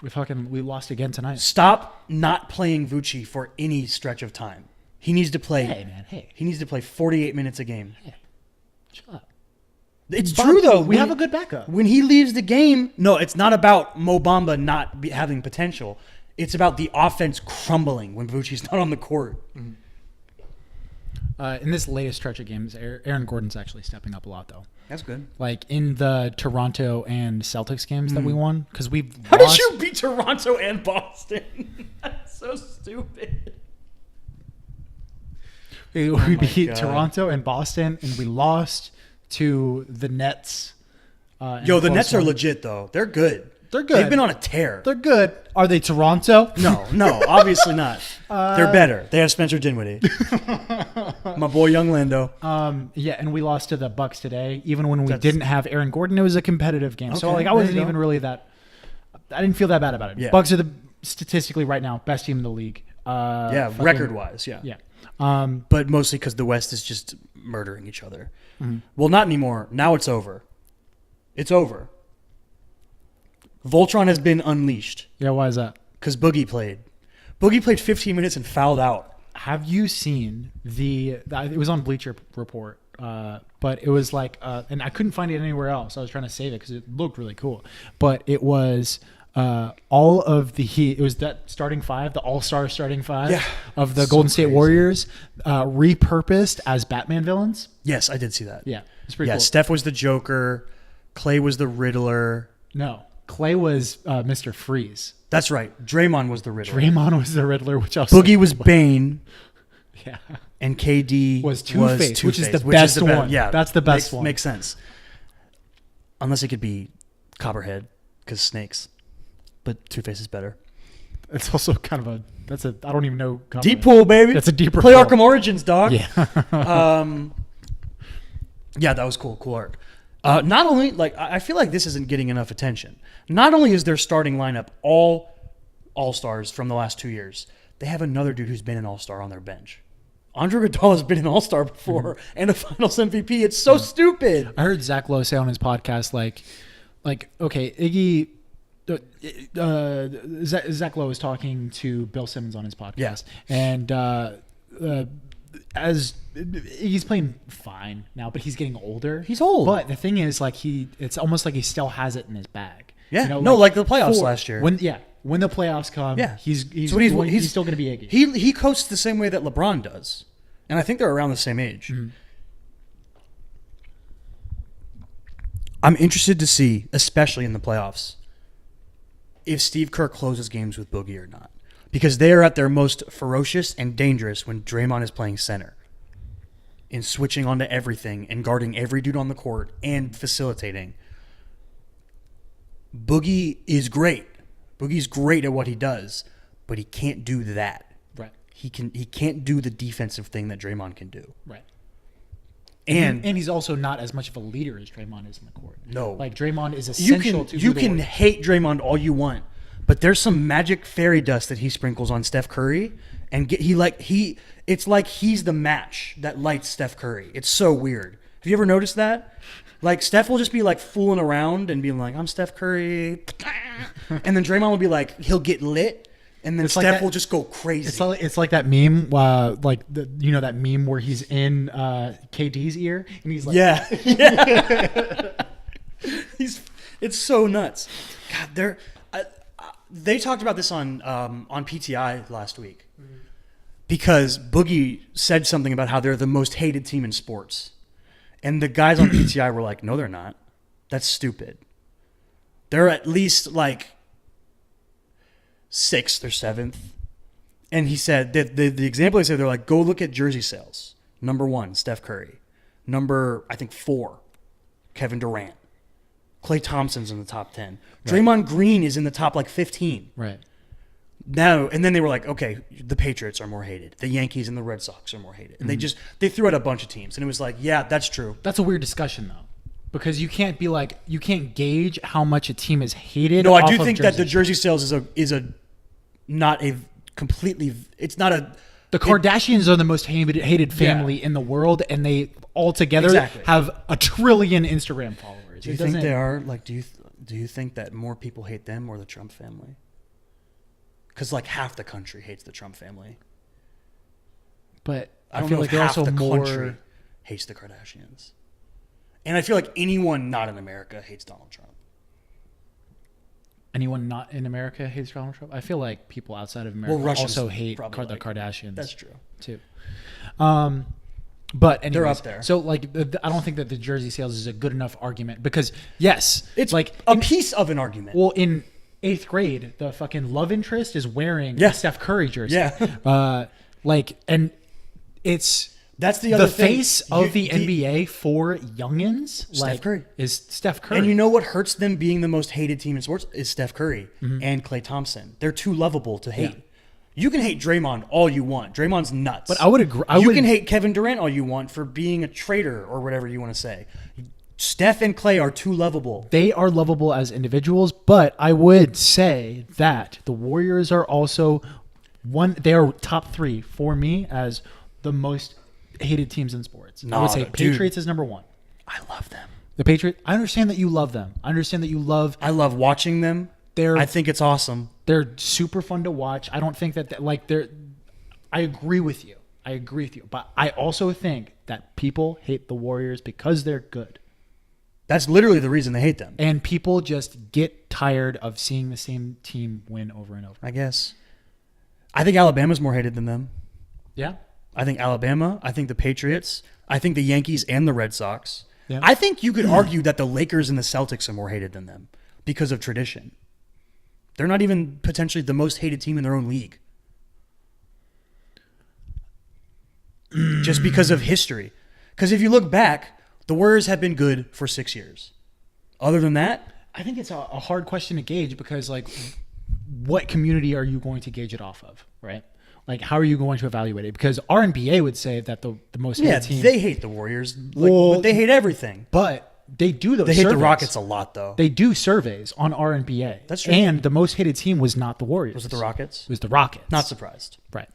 we lost again tonight. Stop not playing Vucci for any stretch of time. He needs to play. Hey, man. Hey. He needs to play 48 minutes a game. Hey. Chill out. It's true though. We have a good backup. When he leaves the game, no, it's not about Mo Bamba not having potential. It's about the offense crumbling when Vucci's not on the court. In this latest stretch of games, Aaron Gordon's actually stepping up a lot, though. That's good. Like in the Toronto and Celtics games that we won, because we've How did you beat Toronto and Boston? That's so stupid. We beat Toronto and Boston, and we lost to the Nets. The Nets are legit, though. They're good. They're good. They've been on a tear. They're good. Are they Toronto? No, obviously not. They're better. They have Spencer Dinwiddie. My boy, Young Lando. Yeah, and we lost to the Bucks today. Even when we didn't have Aaron Gordon, it was a competitive game. So I wasn't even really that. I didn't feel that bad about it. Yeah. Bucks are statistically right now best team in the league. Record-wise, yeah. Yeah. But mostly because the West is just murdering each other. Well, not anymore. Now it's over. It's over. Voltron has been unleashed. Yeah, why is that? Because Boogie played. Boogie played 15 minutes and fouled out. Have you seen it was on Bleacher Report, but it was like, and I couldn't find it anywhere else. I was trying to save it because it looked really cool. But it was all of it was that starting five, the all-star starting five of the Golden State Warriors, repurposed as Batman villains. Yes, I did see that. Yeah, it's pretty cool. Steph was the Joker. Clay was the Riddler. No, Clay was Mr. Freeze. That's right. Draymond was the Riddler. Draymond was the Riddler, which also Boogie was Bane. Yeah. And KD was Two-Face, which is the best one. Yeah, that's the best one. Makes sense. Unless it could be Copperhead, because snakes. But Two-Face is better. It's also kind of I don't even know. Deep pool, baby. That's a deeper Play pool. Arkham Origins, dog. Yeah. Yeah, that was cool. Cool arc. Not only, I feel like this isn't getting enough attention. Not only is their starting lineup all All-Stars from the last 2 years, they have another dude who's been an All-Star on their bench. Andre Iguodala's been an All-Star before and a Finals MVP. It's so stupid. I heard Zach Lowe say on his podcast, okay, Iggy, Zach Lowe was talking to Bill Simmons on his podcast, and as he's playing fine now, but he's getting older. He's old. But the thing is, it's almost like he still has it in his bag. Yeah. Like the playoffs last year. When the playoffs come, he's still going to be Iggy. He coasts the same way that LeBron does, and I think they're around the same age. Mm-hmm. I'm interested to see, especially in the playoffs, if Steve Kerr closes games with Boogie or not. Because they are at their most ferocious and dangerous when Draymond is playing center and switching onto everything and guarding every dude on the court and facilitating. Boogie is great. Boogie's great at what he does, but he can't do that. Right. He can't do the defensive thing that Draymond can do. Right. And he's also not as much of a leader as Draymond is in the court. No. Like Draymond is essential to you can hate Draymond all you want. But there's some magic fairy dust that he sprinkles on Steph Curry, and it's like he's the match that lights Steph Curry. It's so weird. Have you ever noticed that? Like Steph will just be like fooling around and being like, "I'm Steph Curry," and then Draymond will be like, he'll get lit, and then Steph will just go crazy. It's like that meme, that meme where he's in KD's ear and he's like, yeah. It's so nuts. God, they talked about this on PTI last week because Boogie said something about how they're the most hated team in sports. And the guys on PTI were like, no, they're not. That's stupid. They're at least like 6th or 7th. And he said, the example he said, they're like, go look at jersey sales. Number 1, Steph Curry. Number, I think, 4, Kevin Durant. Klay Thompson's in the top 10. Right. Draymond Green is in the top 15. Right. Now, and then they were like, okay, the Patriots are more hated. The Yankees and the Red Sox are more hated. And they threw out a bunch of teams. And it was like, yeah, that's true. That's a weird discussion, though. Because you can't gauge how much a team is hated. No, I do think that the jersey sales is not a completely, it's not a. The Kardashians are the most hated family in the world, and they all together have 1 trillion Instagram followers. Do you think they are? Do you think that more people hate them or the Trump family? Because half the country hates the Trump family. But I I don't feel know like if they're half also the more. country hates the Kardashians. And I feel like anyone not in America hates Donald Trump. Anyone not in America hates Donald Trump. I feel like people outside of America Russians also hate probably the like Kardashians. That's true. Too. But anyways, They're up there. So like, I don't think that the jersey sales is a good enough argument because yes, It's like a piece of an argument. well, in 8th grade, the fucking love interest is wearing Yeah. a Steph Curry jersey. Yeah. And it's That's the other the thing. face of the NBA for youngins. Steph Curry. Is Steph Curry. And you know what hurts them being the most hated team in sports is Steph Curry Mm-hmm. and Klay Thompson. They're too lovable to hate. You can hate Draymond all you want. Draymond's nuts. But I would agree. You can hate Kevin Durant all you want for being a traitor or whatever you want to say. Steph and Klay are too lovable. They are lovable as individuals, but I would say that the Warriors are also they are top 3 for me as the most hated teams in sports. I would say Patriots is number 1. I love them. The Patriots. I understand that you love them. I understand that you love. I love watching them. I think it's awesome. They're super fun to watch. I don't think that like they're. I agree with you. But I also think that people hate the Warriors because they're good. That's literally the reason they hate them. And people just get tired of seeing the same team win over and over. I guess. I think Alabama's more hated than them. Yeah. I think Alabama. I think the Patriots. I think the Yankees and the Red Sox. Yeah. I think you could argue that the Lakers and the Celtics are more hated than them because of tradition. They're not even potentially the most hated team in their own league. Just because of history. Because if you look back, the Warriors have been good for 6 years. Other than that, I think it's a hard question to gauge because, like, what community are you going to gauge it off of, right? Like, how are you going to evaluate it? Because our NBA would say that the most hated team. they hate the Warriors. But they hate everything. But they do those They surveys. hate the Rockets a lot, though. They do surveys on our NBA. That's true. And the most hated team was not the Warriors. Was it the Rockets? It was the Rockets. Not surprised. Right.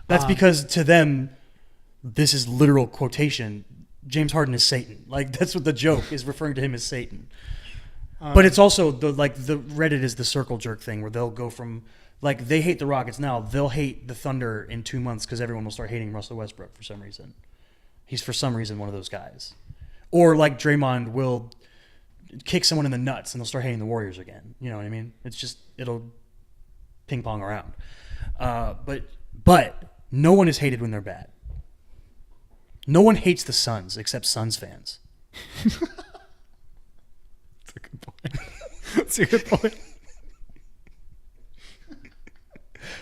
That's because to them, this is literal quotation. James Harden is Satan. Like, that's what the joke is, referring to him as Satan. But it's also the Reddit is the circle jerk thing where they'll go from like they hate the Rockets now, they'll hate the Thunder in 2 months because everyone will start hating Russell Westbrook for some reason. He's for some reason one of those guys. Or like Draymond will kick someone in the nuts and they'll start hating the Warriors again. You know what I mean? It's just it'll ping pong around. But no one is hated when they're bad. No one hates the Suns except Suns fans. That's a good point. That's a good point.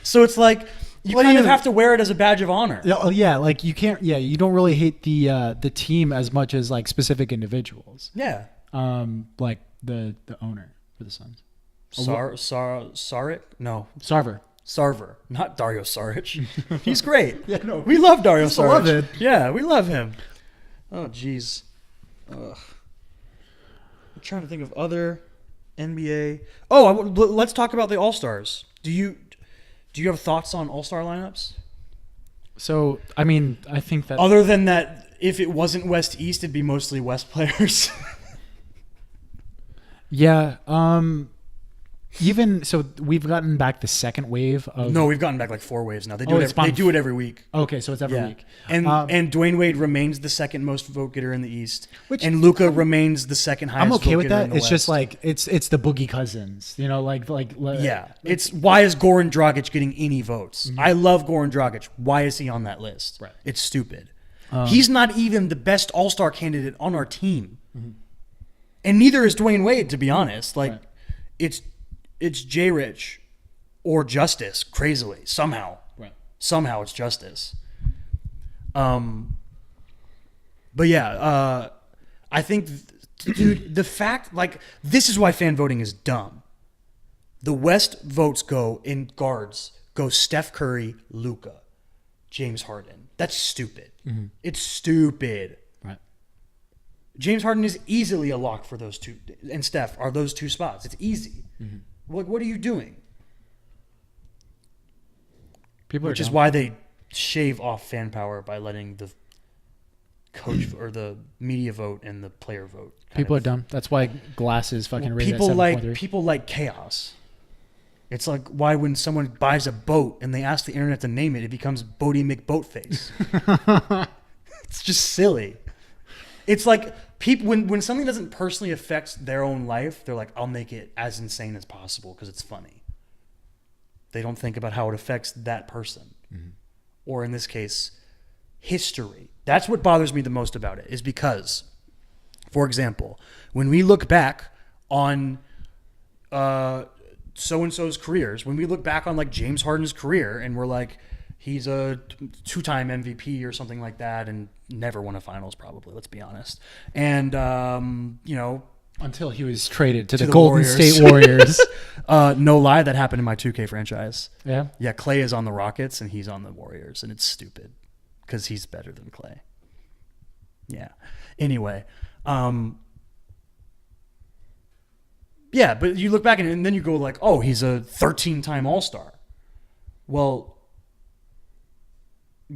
So it's like you kind of have to wear it as a badge of honor. Yeah, like you can't. Yeah, you don't really hate the team as much as like specific individuals. Yeah. Like the owner for the Suns. Saric? No. Sarver, not Dario Saric. He's great. Yeah, no, we love Dario Saric. Beloved. Yeah, we love him. Oh, jeez. I'm trying to think of other NBA. Oh, let's talk about the All-Stars. Do you have thoughts on All-Star lineups? So, I mean, I think that Other than that, if it wasn't West-East, it'd be mostly West players. yeah. Even so, we've gotten back the second wave of. No, we've gotten back like 4 waves now. They do it every week. Okay, so it's every week. And Dwayne Wade remains the second most vote getter in the East, and Luka remains the second highest. I'm okay vote with getter that. in the It's West. just like it's the Boogie Cousins, you know, like yeah. It's why is Goran Dragic getting any votes? Mm-hmm. I love Goran Dragic. Why is he on that list? Right. It's stupid. He's not even the best All-Star candidate on our team, and neither is Dwayne Wade. To be honest, It's J. Rich or Justice, crazily. Somehow. Right. Somehow it's Justice. But yeah, I think, dude, the fact, like, this is why fan voting is dumb. The West votes go in guards, go Steph Curry, Luka, James Harden. That's stupid. Mm-hmm. It's stupid. Right. James Harden is easily a lock for those two, and Steph are those two spots. It's easy. Mm-hmm. What are you doing? Which is why they shave off fan power by letting the coach or the media vote and the player vote. People are dumb. That's why Glass is fucking rated at 7.3. People like chaos. It's like why when someone buys a boat and they ask the internet to name it, it becomes Bodie McBoatface. It's just silly. It's like people when something doesn't personally affect their own life, they're like, I'll make it as insane as possible because it's funny. They don't think about how it affects that person. Mm-hmm. Or in this case, history. That's what bothers me the most about it, is because, for example, when we look back on so-and-so's careers, when we look back on like James Harden's career and we're like, he's a 2-time MVP or something like that and never won a finals probably, let's be honest. And, until he was traded to the Golden State Warriors. No lie, that happened in my 2K franchise. Yeah? Yeah, Clay is on the Rockets and he's on the Warriors, and it's stupid because he's better than Clay. Yeah. Anyway. Yeah, but you look back and then you go like, oh, he's a 13-time All-Star. Well,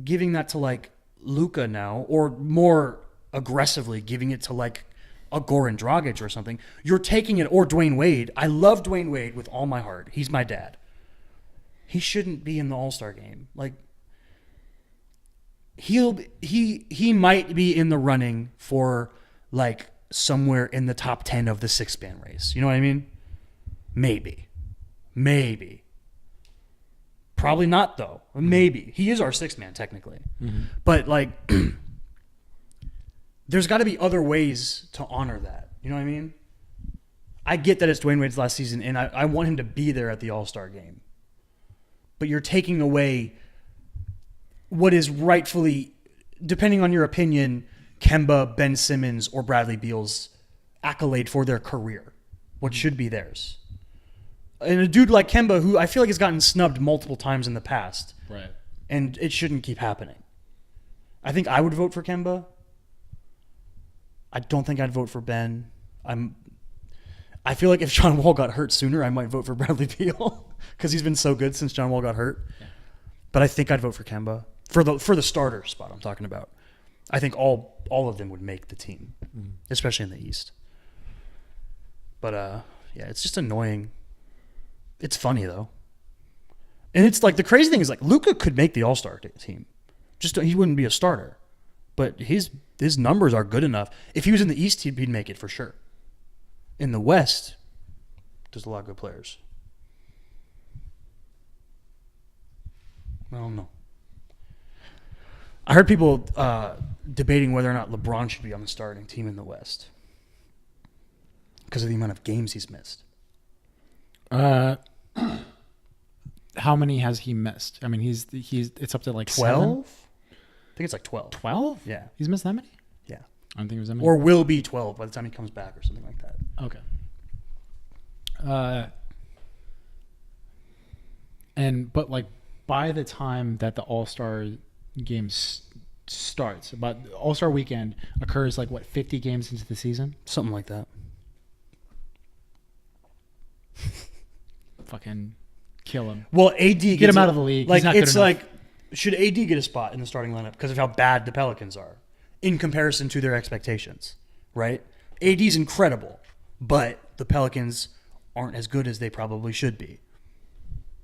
giving that to like Luka now, or more aggressively giving it to like a Goran Dragic or something, you're taking it, or Dwayne Wade. I love Dwayne Wade with all my heart. He's my dad. He shouldn't be in the All-Star game. Like he might be in the running for like somewhere in the top 10 of the 6-man race. You know what I mean? Maybe. Probably not though. Maybe. He is our 6-man technically. Mm-hmm. But like there's got to be other ways to honor that. You know what I mean? I get that it's Dwayne Wade's last season, and I want him to be there at the All-Star game. But you're taking away what is rightfully, depending on your opinion, Kemba, Ben Simmons, or Bradley Beal's accolade for their career. What should be theirs. And a dude like Kemba, who I feel like has gotten snubbed multiple times in the past. Right. And it shouldn't keep happening. I think I would vote for Kemba. I don't think I'd vote for Ben. I feel like if John Wall got hurt sooner, I might vote for Bradley Beal because he's been so good since John Wall got hurt. Yeah. But I think I'd vote for Kemba for the starter spot I'm talking about. I think all of them would make the team, especially in the East. But yeah, it's just annoying. It's funny though, and it's like the crazy thing is like Luka could make the All-Star team, just he wouldn't be a starter. But his numbers are good enough. If he was in the East, he'd make it for sure. In the West, there's a lot of good players. I don't know. I heard people debating whether or not LeBron should be on the starting team in the West because of the amount of games he's missed. How many has he missed? I mean, he's it's up to like 12. I think it's like 12. 12? Yeah. He's missed that many? Yeah. I don't think it was that many. Or will be 12 by the time he comes back or something like that. Okay. But like by the time that the All-Star game starts, about All-Star weekend occurs like what, 50 games into the season? Something like that. Fucking kill him. Well, AD get him out of the league. Like, he's not good it's enough. like, should AD get a spot in the starting lineup because of how bad the Pelicans are in comparison to their expectations, right? AD's incredible, but the Pelicans aren't as good as they probably should be.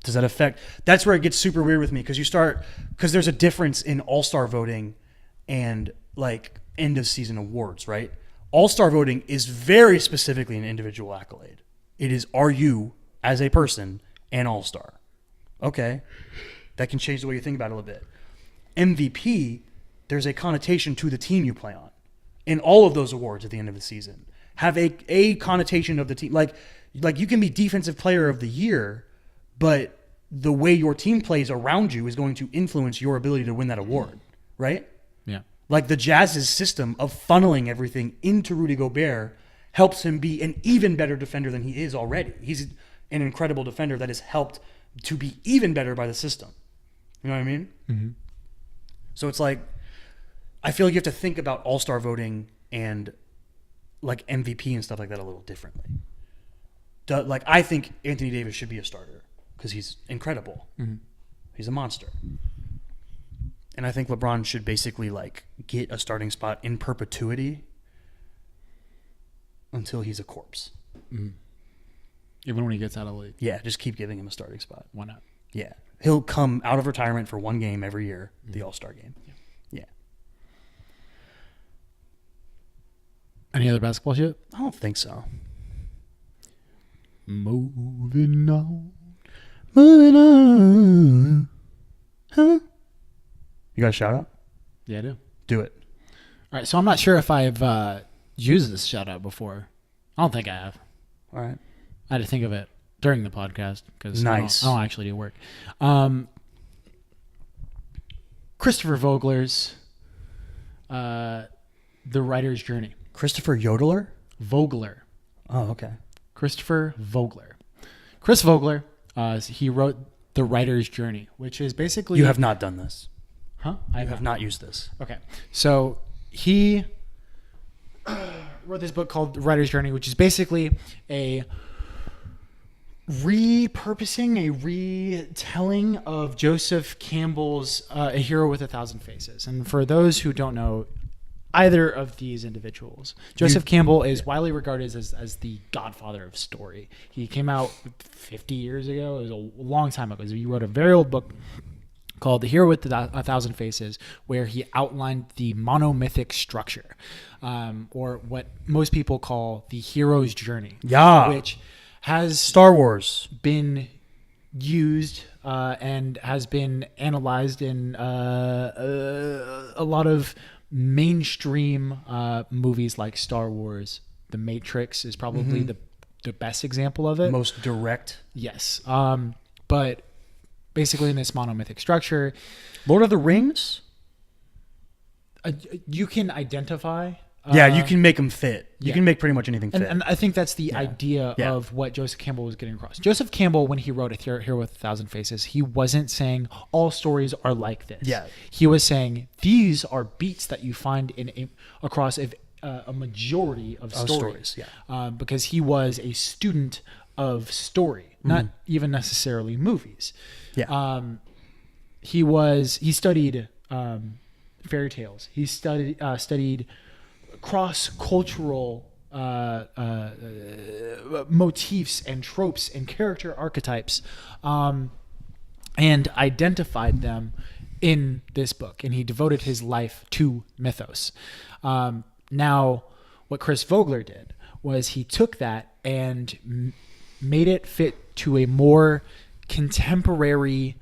Does that affect? That's where it gets super weird with me because there's a difference in All-Star voting and like end of season awards, right? All-Star voting is very specifically an individual accolade. It is, are you as a person an All-Star? Okay. That can change the way you think about it a little bit. MVP, there's a connotation to the team you play on. And all of those awards at the end of the season have a connotation of the team. Like you can be defensive player of the year, but the way your team plays around you is going to influence your ability to win that award, right? Yeah. Like the Jazz's system of funneling everything into Rudy Gobert helps him be an even better defender than he is already. He's an incredible defender that is helped to be even better by the system. You know what I mean? Mm-hmm. So it's like, I feel like you have to think about All-Star voting and like MVP and stuff like that a little differently. Like I think Anthony Davis should be a starter because he's incredible. Mm-hmm. He's a monster. And I think LeBron should basically like get a starting spot in perpetuity until he's a corpse. Mm-hmm. Even when he gets out of the league. Yeah, just keep giving him a starting spot. Why not? Yeah. He'll come out of retirement for one game every year, the All-Star game. Yeah. Any other basketball shit? I don't think so. Moving on. Moving on. Huh? You got a shout out? Yeah, I do. Do it. All right, so I'm not sure if I've used this shout out before. I don't think I have. All right. I had to think of it during the podcast because Nice. I don't actually do work. Christopher Vogler's The Writer's Journey. Christopher Yodeler? Vogler. Oh, okay. Christopher Vogler. Chris Vogler, he wrote The Writer's Journey, which is basically... You have not done this. Huh? I have not used this. Okay. So he wrote this book called The Writer's Journey, which is basically a repurposing, a retelling of Joseph Campbell's A Hero with a Thousand Faces. And for those who don't know either of these individuals, Joseph Campbell is widely regarded as the godfather of story. He came out 50 years ago. It was a long time ago. He wrote a very old book called The Hero with a Thousand Faces, where he outlined the monomythic structure, or what most people call the hero's journey. Yeah. Which has Star Wars been used and has been analyzed in a lot of mainstream movies like Star Wars. The Matrix is probably the best example of it. most direct. Yes. But basically in this monomythic structure, Lord of the Rings? you can identify. Yeah, you can make them fit. You can make pretty much anything fit. And I think that's the idea of what Joseph Campbell was getting across. Joseph Campbell, when he wrote A Hero with a Thousand Faces, he wasn't saying all stories are like this. Yeah. He was saying these are beats that you find across a majority of stories. Yeah. Because he was a student of story, not even necessarily movies. Yeah. He studied fairy tales. He studied cross-cultural motifs and tropes and character archetypes, and identified them in this book. And he devoted his life to mythos. Now, what Chris Vogler did was he took that and made it fit to a more contemporary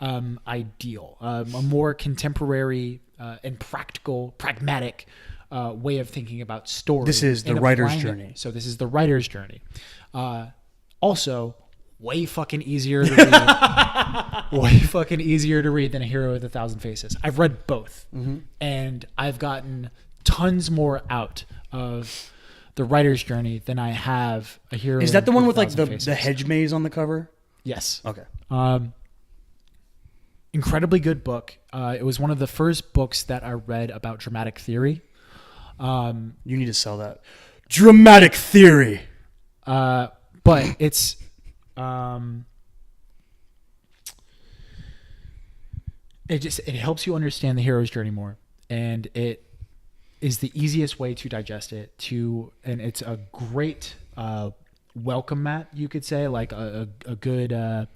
ideal, a more contemporary and practical, pragmatic way of thinking about story. This is the writer's journey. So this is the writer's journey. Also, way fucking easier to read. Way fucking easier to read than A Hero with a Thousand Faces. I've read both, and I've gotten tons more out of the writer's journey than I have A Hero. Is that the one with like the the hedge maze on the cover? Yes. Okay. Incredibly good book. It was one of the first books that I read about dramatic theory. You need to sell that. Dramatic theory. But it's it helps you understand the hero's journey more, and it is the easiest way to digest it. And it's a great welcome mat, you could say, like a good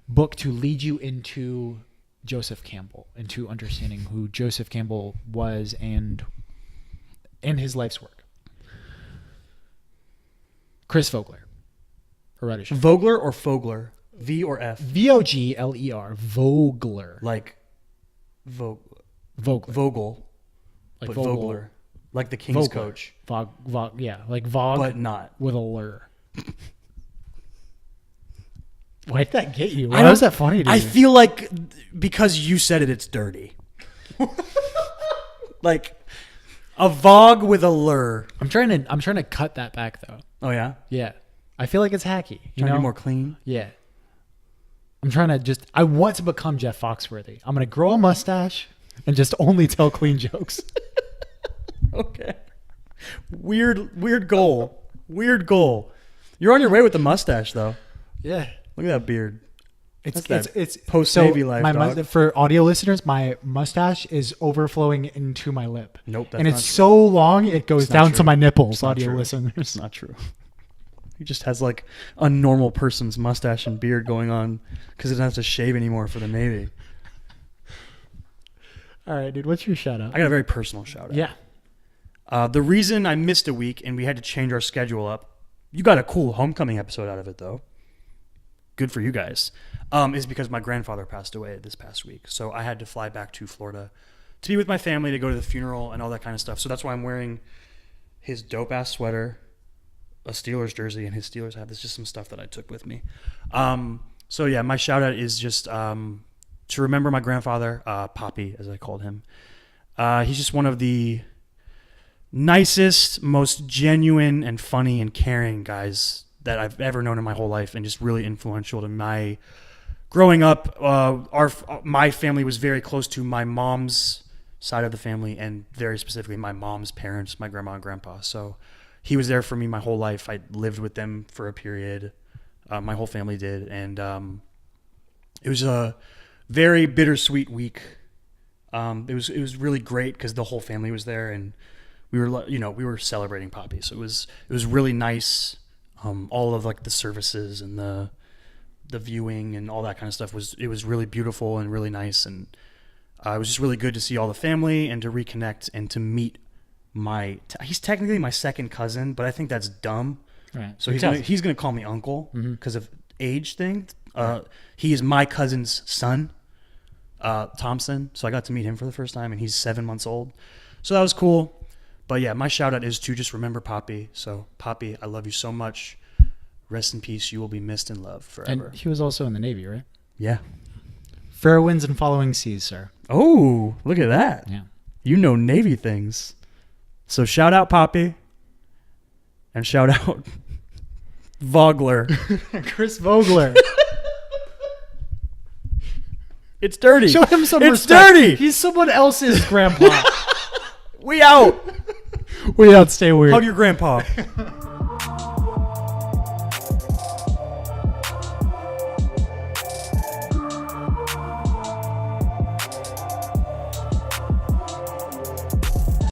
book to lead you into Joseph Campbell, into understanding who Joseph Campbell was and his life's work. Chris Vogler. Hereditary. Vogler or Fogler? V or F? Vogler. Vogler. Like Vogler. Vogel. Like But Vogel. Vogler. Like the King's Vogler. coach. Yeah, like Vog, But not. with a lure. Why did that get you? Why was that funny to you? I feel like because you said it, it's dirty. Like a Vogue with a lure. I'm trying to cut that back though. Oh yeah? Yeah. I feel like it's hacky. You Trying to know? be more clean. Yeah. I'm trying to I want to become Jeff Foxworthy. I'm going to grow a mustache and just only tell clean jokes. Okay. Weird goal. Weird goal. You're on your way with the mustache though. Yeah. Look at that beard. It's post-Navy life, dog. For audio listeners, my mustache is overflowing into my lip. Nope, that's and it's not true. so long it goes It's not down true. to my nipples, It's not audio true. listeners. It's not true. He just has like a normal person's mustache and beard going on because he doesn't have to shave anymore for the Navy. All right, dude. What's your shout out? I got a very personal shout out. Yeah. The reason I missed a week and we had to change our schedule up, you got a cool homecoming episode out of it though. Good for you guys. Is because my grandfather passed away this past week. So I had to fly back to Florida to be with my family, to go to the funeral and all that kind of stuff. So that's why I'm wearing his dope ass sweater, a Steelers jersey, and his Steelers hat. This is just some stuff that I took with me. So yeah, my shout out is just to remember my grandfather, Poppy, as I called him. He's just one of the nicest, most genuine and funny and caring guys that I've ever known in my whole life, and just really influential to my growing up. My family was very close to my mom's side of the family, and very specifically my mom's parents, my grandma and grandpa. So he was there for me my whole life. I lived with them for a period. My whole family did, and it was a very bittersweet week. It was really great because the whole family was there, and we were celebrating Poppy. So it was really nice. All of like the services and the viewing and all that kind of stuff was really beautiful and really nice, and it was just really good to see all the family and to reconnect and to meet he's technically my second cousin, but I think that's dumb. Right. So he's gonna call me uncle because of age thing. He is my cousin's son, Thompson. So I got to meet him for the first time, and he's 7 months old. So that was cool. But yeah, my shout out is to just remember Poppy. So Poppy, I love you so much. Rest in peace. You will be missed and loved forever. And he was also in the Navy, right? Yeah. Fair winds and following seas, sir. Oh, look at that. Yeah. You know Navy things. So shout out Poppy. And shout out Vogler. Chris Vogler. It's dirty. Show him some It's respect. dirty. He's someone else's grandpa. We out. We out. Stay weird. Hug your grandpa.